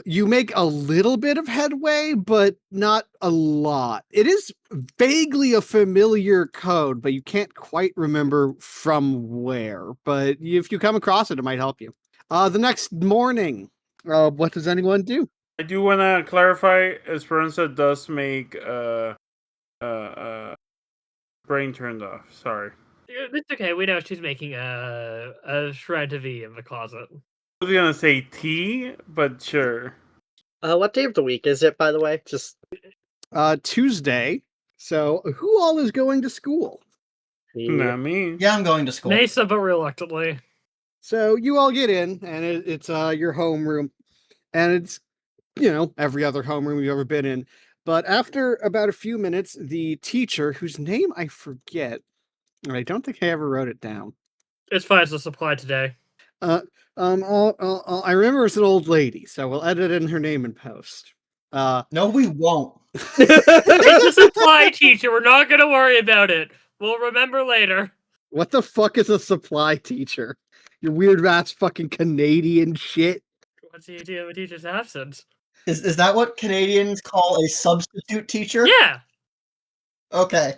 You make a little bit of headway, but not a lot. It is vaguely a familiar code, but you can't quite remember from where. But if you come across it, it might help you. The next morning, what does anyone do? I do want to clarify. Esperanza does make brain turned off. Sorry. It's okay. We know she's making a shred of V in the closet. I was gonna say tea, but sure. What day of the week is it, by the way? Just Tuesday. So who all is going to school? Not me. Yeah, I'm going to school. Neasa, but reluctantly. So you all get in, and it's your homeroom, and it's every other homeroom you've ever been in. But after about a few minutes, the teacher, whose name I forget, and I don't think I ever wrote it down. It's fine. It's a supply today. I remember it's an old lady, so we'll edit in her name in post. No, we won't. It's a supply teacher. We're not gonna worry about it. We'll remember later. What the fuck is a supply teacher? Your weird ass fucking Canadian shit. What's the idea of a teacher's absence? Is that what Canadians call a substitute teacher? Yeah. Okay.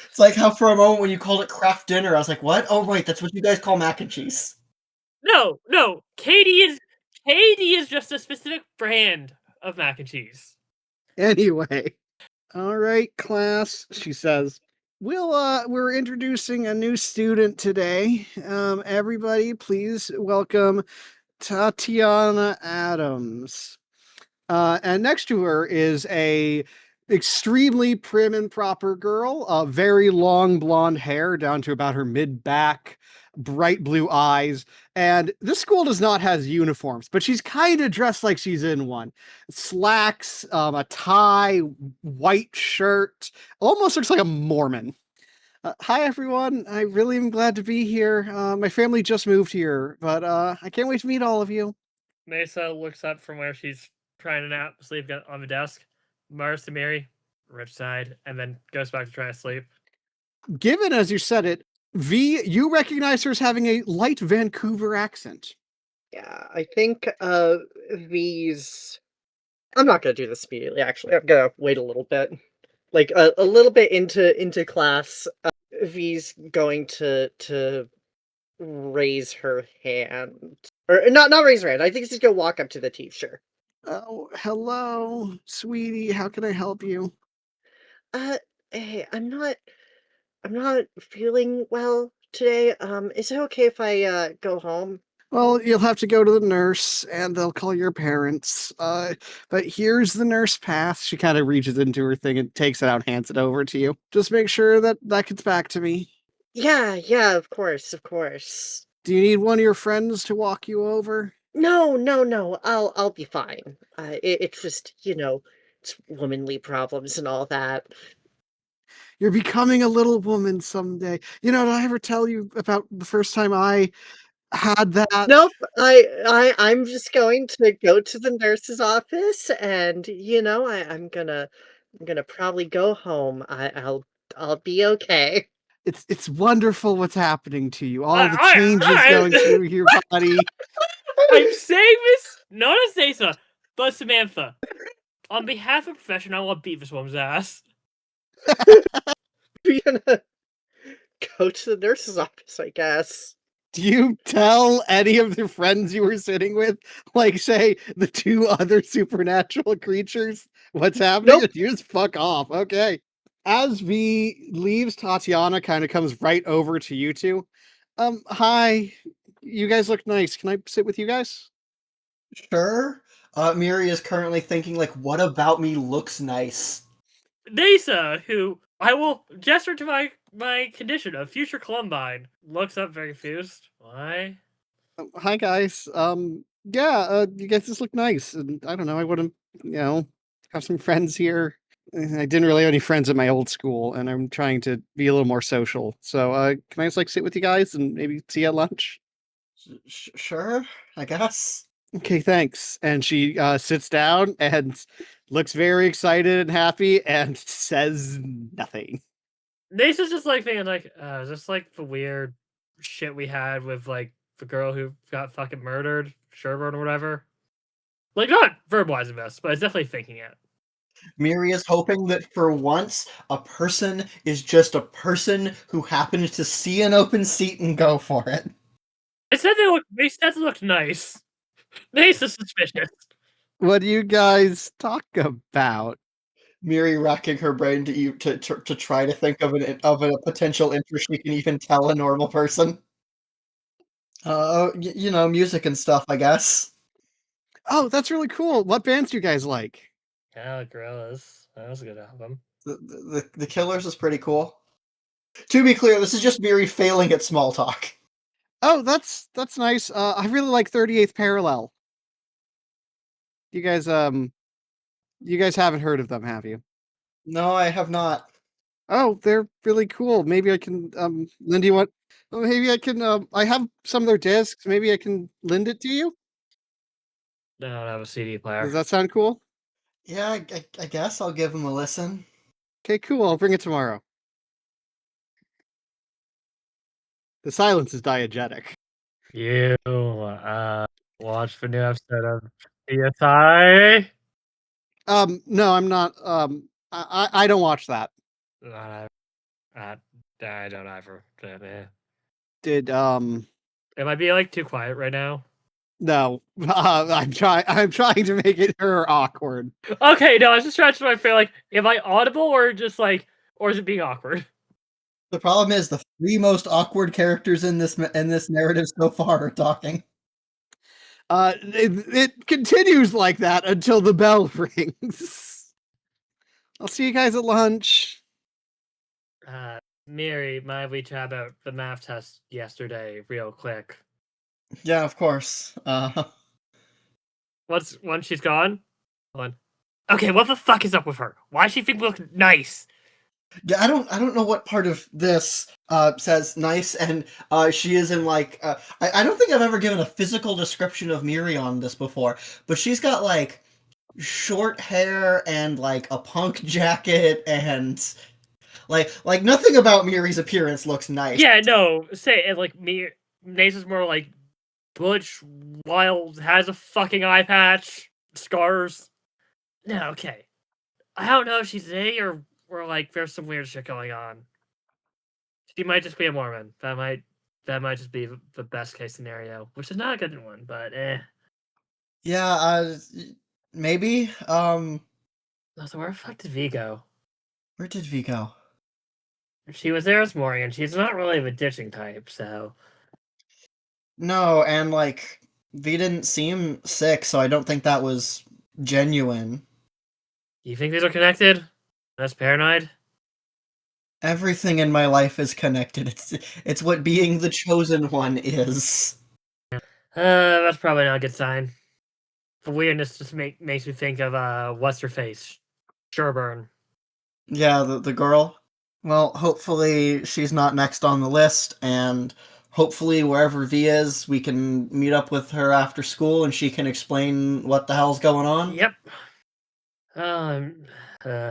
It's like how for a moment when you called it craft dinner, I was like, what? Oh, right, that's what you guys call mac and cheese. No. Katie is just a specific brand of mac and cheese. Anyway. All right, class, she says. We're introducing a new student today. Everybody, please welcome Tatiana Adams. And next to her is a extremely prim and proper girl, very long blonde hair down to about her mid-back, bright blue eyes. And this school does not have uniforms, but she's kind of dressed like she's in one. Slacks, a tie, white shirt, almost looks like a Mormon. Hi, everyone. I really am glad to be here. My family just moved here, but I can't wait to meet all of you. Neasa looks up from where she's trying to nap, sleep on the desk, Mars to Miri, rich side, and then goes back to try to sleep. Given as you said it, V, you recognize her as having a light Vancouver accent. Yeah, I think V's. I'm not gonna do this immediately. Actually, I'm gonna wait a little bit. Like a little bit into class, V's going to raise her hand, or not raise her hand. I think she's gonna walk up to the teacher. Oh, hello, sweetie. How can I help you? Hey, I'm not feeling well today. Is it okay if I go home? Well, you'll have to go to the nurse, and they'll call your parents. But here's the nurse pass. She kind of reaches into her thing and takes it out, hands it over to you. Just make sure that gets back to me. Yeah, of course. Do you need one of your friends to walk you over? No. I'll be fine. It's just, it's womanly problems and all that. You're becoming a little woman someday. Did I ever tell you about the first time I had that? Nope. I'm just going to go to the nurse's office, and I'm gonna probably go home. I'll be okay. It's wonderful what's happening to you. All the I- changes I- going through your body. I'm saying this not as Neasa, but Samantha. On behalf of profession, I want to beat this woman's ass. We're gonna go to the nurse's office, I guess. Do you tell any of the friends you were sitting with, like, say, the two other supernatural creatures, what's happening? Nope. You just fuck off. Okay. As V leaves, Tatiana kind of comes right over to you two. Hi. You guys look nice. Can I sit with you guys? Sure. Miri is currently thinking, like, what about me looks nice? Neasa, who I will gesture to my condition of future Columbine, looks up very confused. Why? Hi guys. Yeah, you guys just look nice, and I don't know, I want to, have some friends here. I didn't really have any friends at my old school, and I'm trying to be a little more social. So, can I just like sit with you guys and maybe see you at lunch? Sure, I guess. Okay, thanks. And she sits down and looks very excited and happy and says nothing. Neasa's just like thinking like, is this like the weird shit we had with like the girl who got fucking murdered, Sherburne or whatever? Like not verbalizing this, but it's definitely thinking it. Miri is hoping that for once, a person is just a person who happens to see an open seat and go for it. They said they looked nice. Neasa's suspicious. What do you guys talk about? Miri racking her brain to try to think of a potential interest she can even tell a normal person. Music and stuff, I guess. Oh, that's really cool. What bands do you guys like? Yeah, Gorillas. That was a good album. The Killers is pretty cool. To be clear, this is just Miri failing at small talk. Oh, that's nice. I really like 38th Parallel. You guys haven't heard of them, have you? No, I have not. Oh, they're really cool. Maybe I can lend you one. Oh, maybe I can I have some of their discs. Maybe I can lend it to you. No, I don't have a CD player. Does that sound cool? Yeah, I guess I'll give him a listen. Okay, cool. I'll bring it tomorrow. The silence is diegetic. You watch the new episode of CSI? No, I'm not. I don't watch that. I don't either. Did It might be like too quiet right now. No, I'm trying to make it her awkward. Okay, no, I was just trying to feel like, am I audible or just like, or is it being awkward? The problem is the three most awkward characters in this narrative so far are talking. It continues like that until the bell rings. I'll see you guys at lunch. Miri, mind we chat about the math test yesterday real quick? Yeah, of course. Once she's gone? Hold on. Okay, what the fuck is up with her? Why does she think we look nice? Yeah, I don't know what part of this says nice, and she is in like I don't think I've ever given a physical description of Miri on this before, but she's got like short hair and like a punk jacket and like nothing about Miri's appearance looks nice. Yeah, no, say it like me. Nasa's more like butch, wild, has a fucking eye patch, scars. No, okay. I don't know if she's A or like there's some weird shit going on. She might just be a Mormon. That might just be the best case scenario, which is not a good one, but Yeah, maybe. So where the fuck did V go? Where did V go? She was there as Morgan. She's not really the ditching type, so. No, and like V didn't seem sick, so I don't think that was genuine. You think these are connected? That's paranoid? Everything in my life is connected. It's what being the chosen one is. That's probably not a good sign. The weirdness just makes me think of what's her face? Sherburne. Yeah, the girl. Well, hopefully she's not next on the list, and hopefully wherever V is, we can meet up with her after school and she can explain what the hell's going on. Yep.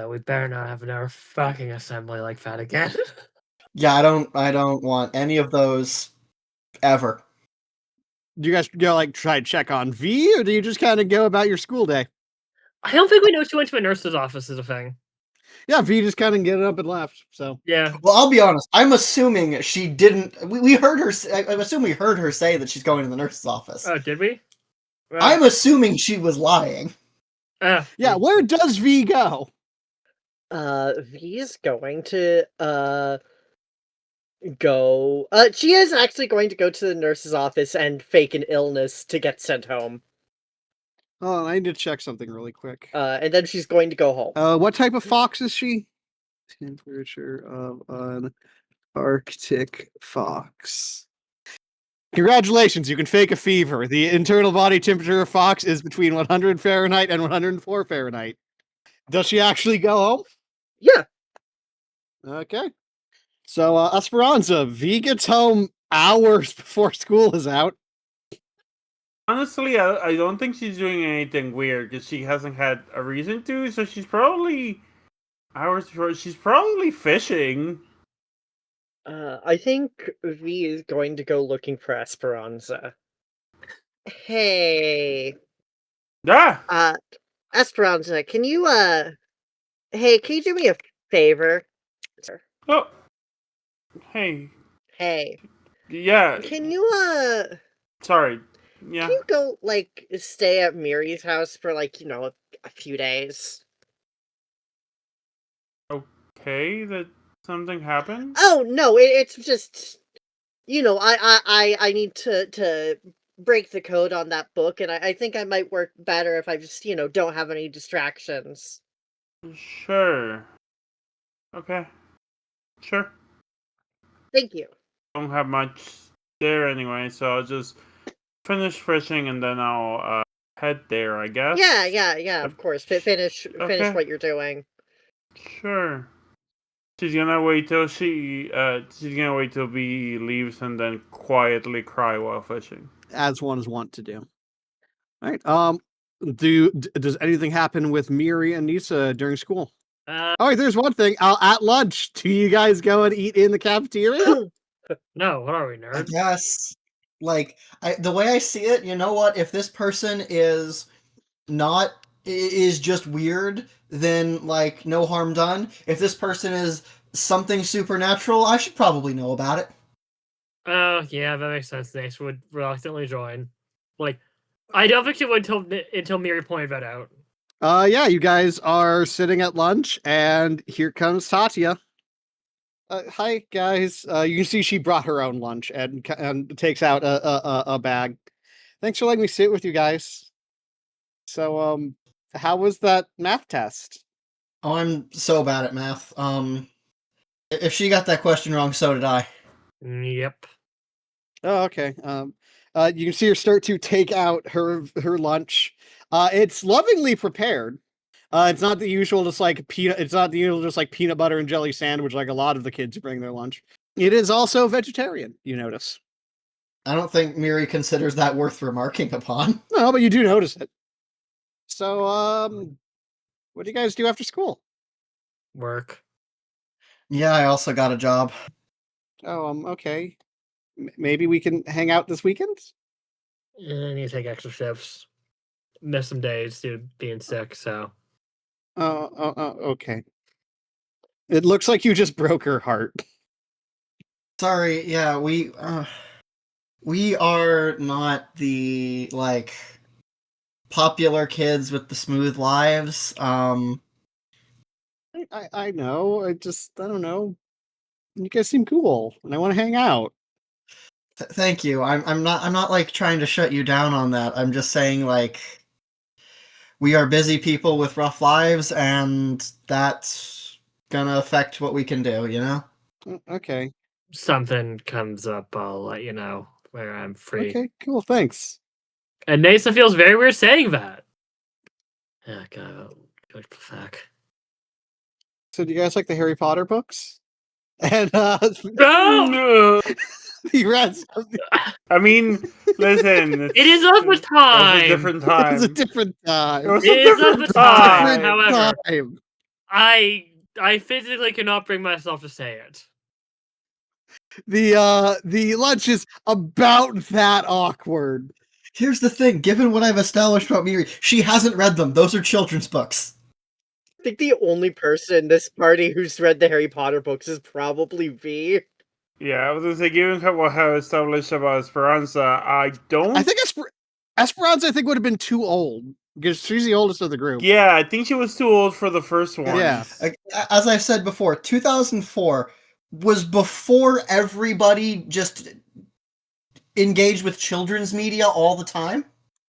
We better not have another fucking assembly like that again. Yeah, I don't want any of those ever. Do you guys go like try to check on V, or do you just kind of go about your school day? I don't think we know she went to a nurse's office is a thing. Yeah, V just kind of get up and left. So Yeah. Well, I'll be honest. I'm assuming she didn't. We heard her. I assume we heard her say that she's going to the nurse's office. Oh, did we? I'm assuming she was lying. yeah, where does V go? V is going to go. She is actually going to go to the nurse's office and fake an illness to get sent home. Oh, I need to check something really quick. And then she's going to go home. What type of fox is she? Temperature of an Arctic fox. Congratulations, you can fake a fever. The internal body temperature of fox is between 100 Fahrenheit and 104 Fahrenheit. Does she actually go home? Yeah. Okay. So, Esperanza, V gets home hours before school is out. Honestly, I don't think she's doing anything weird because she hasn't had a reason to. So she's probably hours before. She's probably fishing. I think V is going to go looking for Esperanza. Hey. Yeah. Esperanza, can you hey, can you do me a favor? Oh. Hey. Hey. Yeah. Can you Sorry. Yeah. Can you go like stay at Miri's house for like, a few days? Okay. That something happened. Oh no, it's just I need to break the code on that book, and I think I might work better if I just, don't have any distractions. Sure. Okay. Sure. Thank you. Don't have much there anyway, so I'll just finish fishing and then I'll head there, I guess. Yeah, of course. Finish Okay. what you're doing. Sure. She's gonna wait till B leaves and then quietly cry while fishing. As one is wont to do. All right. Does anything happen with Miri and Neasa during school? Oh, there's one thing. At lunch, do you guys go and eat in the cafeteria? No, what are we, I nerd? guess. Like, the way I see it, you know what? If this person is just weird, then like no harm done. If this person is something supernatural, I should probably know about it. Oh, yeah, that makes sense. Neasa would reluctantly join. Like, I don't think she would until Miri pointed that out. Yeah, you guys are sitting at lunch, and here comes Tatia. Hi, guys. You can see she brought her own lunch and takes out a bag. Thanks for letting me sit with you guys. So, how was that math test? Oh, I'm so bad at math. If she got that question wrong, so did I. Yep. Oh, okay. You can see her start to take out her lunch. It's lovingly prepared. It's not the usual just like peanut butter and jelly sandwich like a lot of the kids bring their lunch. It is also vegetarian, you notice. I don't think Miri considers that worth remarking upon. No, but you do notice it. So, what do you guys do after school? Work. Yeah, I also got a job. Oh, okay. Maybe we can hang out this weekend? I need to take extra shifts. Miss some days due to being sick, so. Okay. It looks like you just broke her heart. Sorry, yeah, we are not the, like, popular kids with the smooth lives. I know. I don't know. You guys seem cool, and I want to hang out. Thank you. I'm not like trying to shut you down on that. I'm just saying, like, we are busy people with rough lives, and that's gonna affect what we can do, you know? Okay. Something comes up, I'll let you know where I'm free. Okay, cool. Thanks. And Neasa feels very weird saying that. Yeah, God, what the fuck. So, do you guys like the Harry Potter books? And No! he read something. I mean, listen. It is of the time. It was a different time. It was a different time. It was It a is of different the time. time. However, time. I physically cannot bring myself to say it. The lunch is about that awkward. Here's the thing, given what I've established about Miri, she hasn't read them. Those are children's books. I think the only person in this party who's read the Harry Potter books is probably V. Yeah, I was gonna say, given what I established about Esperanza, I don't. I think Esperanza, I think, would have been too old because she's the oldest of the group. Yeah, I think she was too old for the first one. Yeah. As I've said before, 2004 was before everybody just engaged with children's media all the time,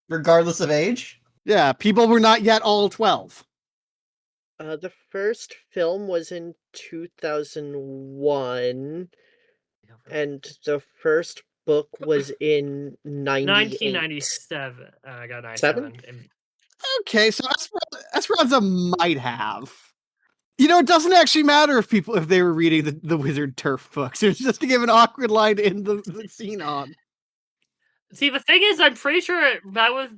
regardless of age. Yeah, people were not yet all 12. The first film was in 2001, and the first book was in 1997. I got 97. Okay, so Esperanza might have. You know, it doesn't actually matter if they were reading the Wizard Turf books. It's just to give an awkward line to end the scene on. See, the thing is, I'm pretty sure that was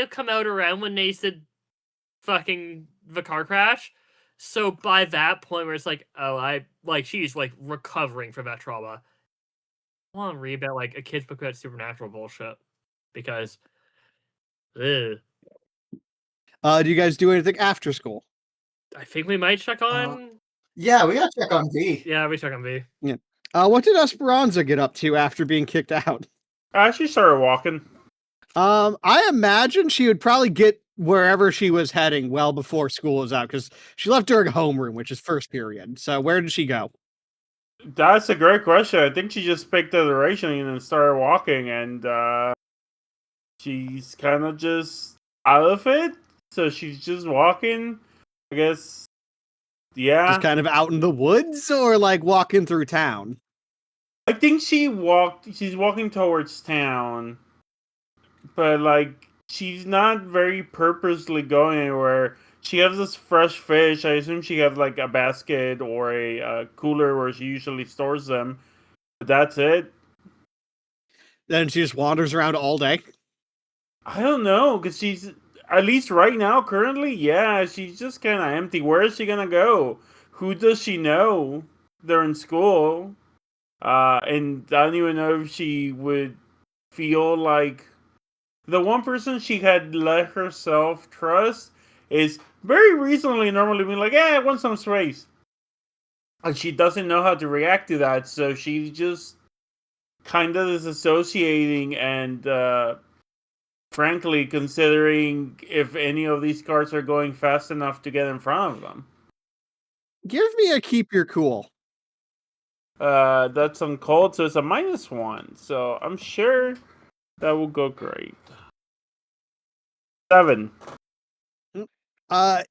come out around when they said fucking the car crash. So by that point where it's like, oh, she's like recovering from that trauma. I want to read about like a kid's book about supernatural bullshit. Because ugh. Do you guys do anything after school? I think we might check on Yeah, we gotta check on V. Yeah, we check on V. Yeah. What did Esperanza get up to after being kicked out? She started walking. I imagine she would probably get wherever she was heading well before school was out, because she left during homeroom, which is first period. So where did she go? That's a great question. I think she just picked the direction and started walking, and she's kind of just out of it. So she's just walking, I guess. Yeah. Just kind of out in the woods, or like walking through town? I think she's walking towards town, but like she's not very purposely going anywhere. She has this fresh fish. I assume she has like a basket or a cooler where she usually stores them. But that's it. Then she just wanders around all day? I don't know, because she's, at least right now, currently, yeah, she's just kind of empty. Where is she going to go? Who does she know? They're in school. And I don't even know if she would feel like the one person she had let herself trust is very recently normally been like, I want some space. And she doesn't know how to react to that, so she just kind of disassociating and frankly considering if any of these cars are going fast enough to get in front of them. Give me a keep your cool. That's on cold, so it's a -1. So I'm sure that will go great. 7.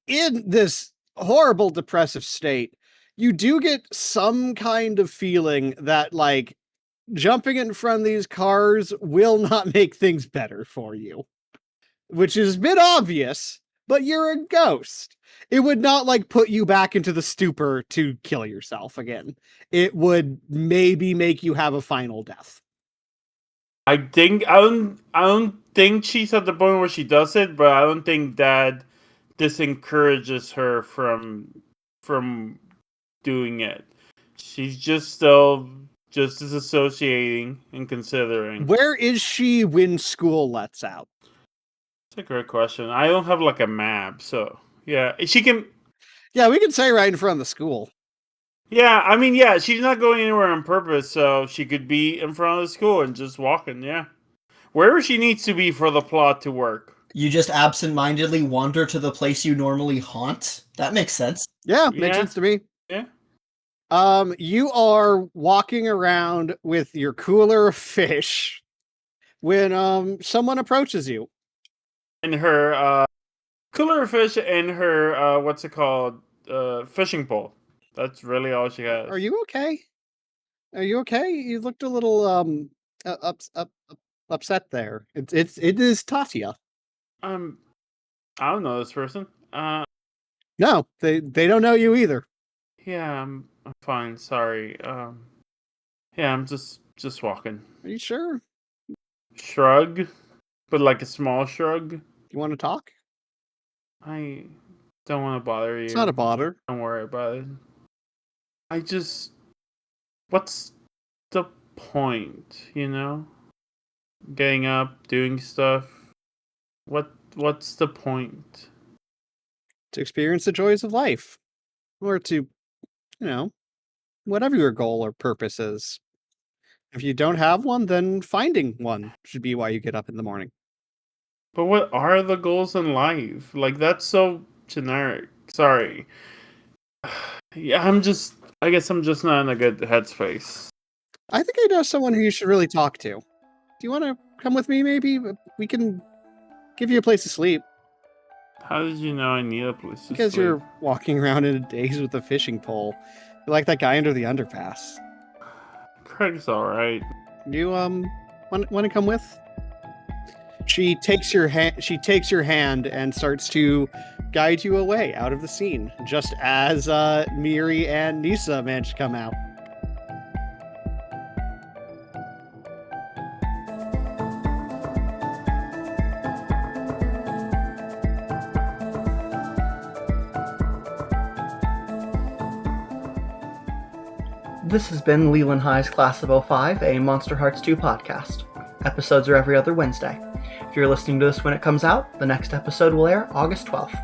In this horrible depressive state, you do get some kind of feeling that like jumping in front of these cars will not make things better for you, which is a bit obvious, but you're a ghost. It would not like put you back into the stupor to kill yourself again. It would maybe make you have a final death. I don't think she's at the point where she does it, but I don't think that disencourages her from doing it. She's just still just disassociating and considering. Where is she when school lets out? It's a great question. I don't have like a map, so yeah, she can. Yeah, we can say right in front of the school. Yeah, I mean, yeah, she's not going anywhere on purpose, so she could be in front of the school and just walking. Yeah, wherever she needs to be for the plot to work. You just absentmindedly wander to the place you normally haunt? That makes sense. Yeah, makes sense to me. Yeah. You are walking around with your cooler of fish when someone approaches you. And her cooler fish and her what's it called? Fishing pole. That's really all she has. Are you okay? Are you okay? You looked a little upset there. It is Tatia. I don't know this person. No, they don't know you either. Yeah, I'm fine. Sorry. Yeah, I'm just walking. Are you sure? Shrug, but like a small shrug. You want to talk? I don't want to bother you. It's not a bother. Don't worry about it. What's the point, you know? getting up, doing stuff. What's the point? To experience the joys of life. Or to, whatever your goal or purpose is. If you don't have one, then finding one should be why you get up in the morning. But what are the goals in life? Like, that's so generic. Sorry. Yeah, I guess I'm just not in a good headspace. I think I know someone who you should really talk to. Do you want to come with me, maybe? We can give you a place to sleep. How did you know I need a place to Because sleep? you're walking around in a daze with a fishing pole. You're like that guy under the underpass. Craig's alright. You want to come with? She takes your hand and starts to guide you away out of the scene, just as Miri and Neasa manage to come out. This has been Leland High's Class of 05, a Monsterhearts 2 podcast. Episodes are every other Wednesday. If you're listening to this when it comes out, the next episode will air August 12th.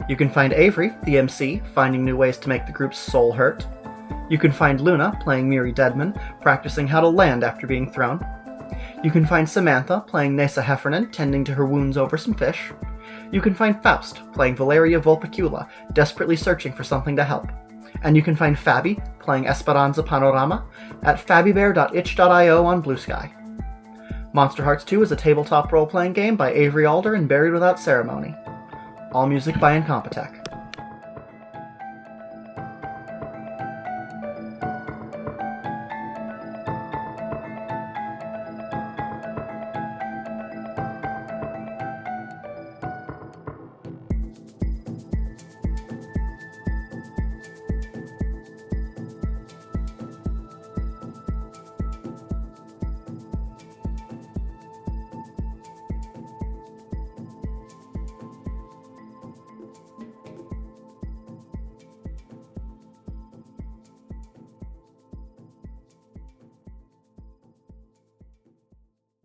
You can find Avery, the MC, finding new ways to make the group's soul hurt. You can find Luna, playing Miri Deadman, practicing how to land after being thrown. You can find Samantha, playing Neasa Heffernan, tending to her wounds over some fish. You can find Faust, playing Valeria Vulpecula, desperately searching for something to help. And you can find Fabby, playing Esperanza Panorama, at fabbybear.itch.io on Blue Sky. Monsterhearts 2 is a tabletop role-playing game by Avery, Alder, and Buried Without Ceremony. All music by Incompetech.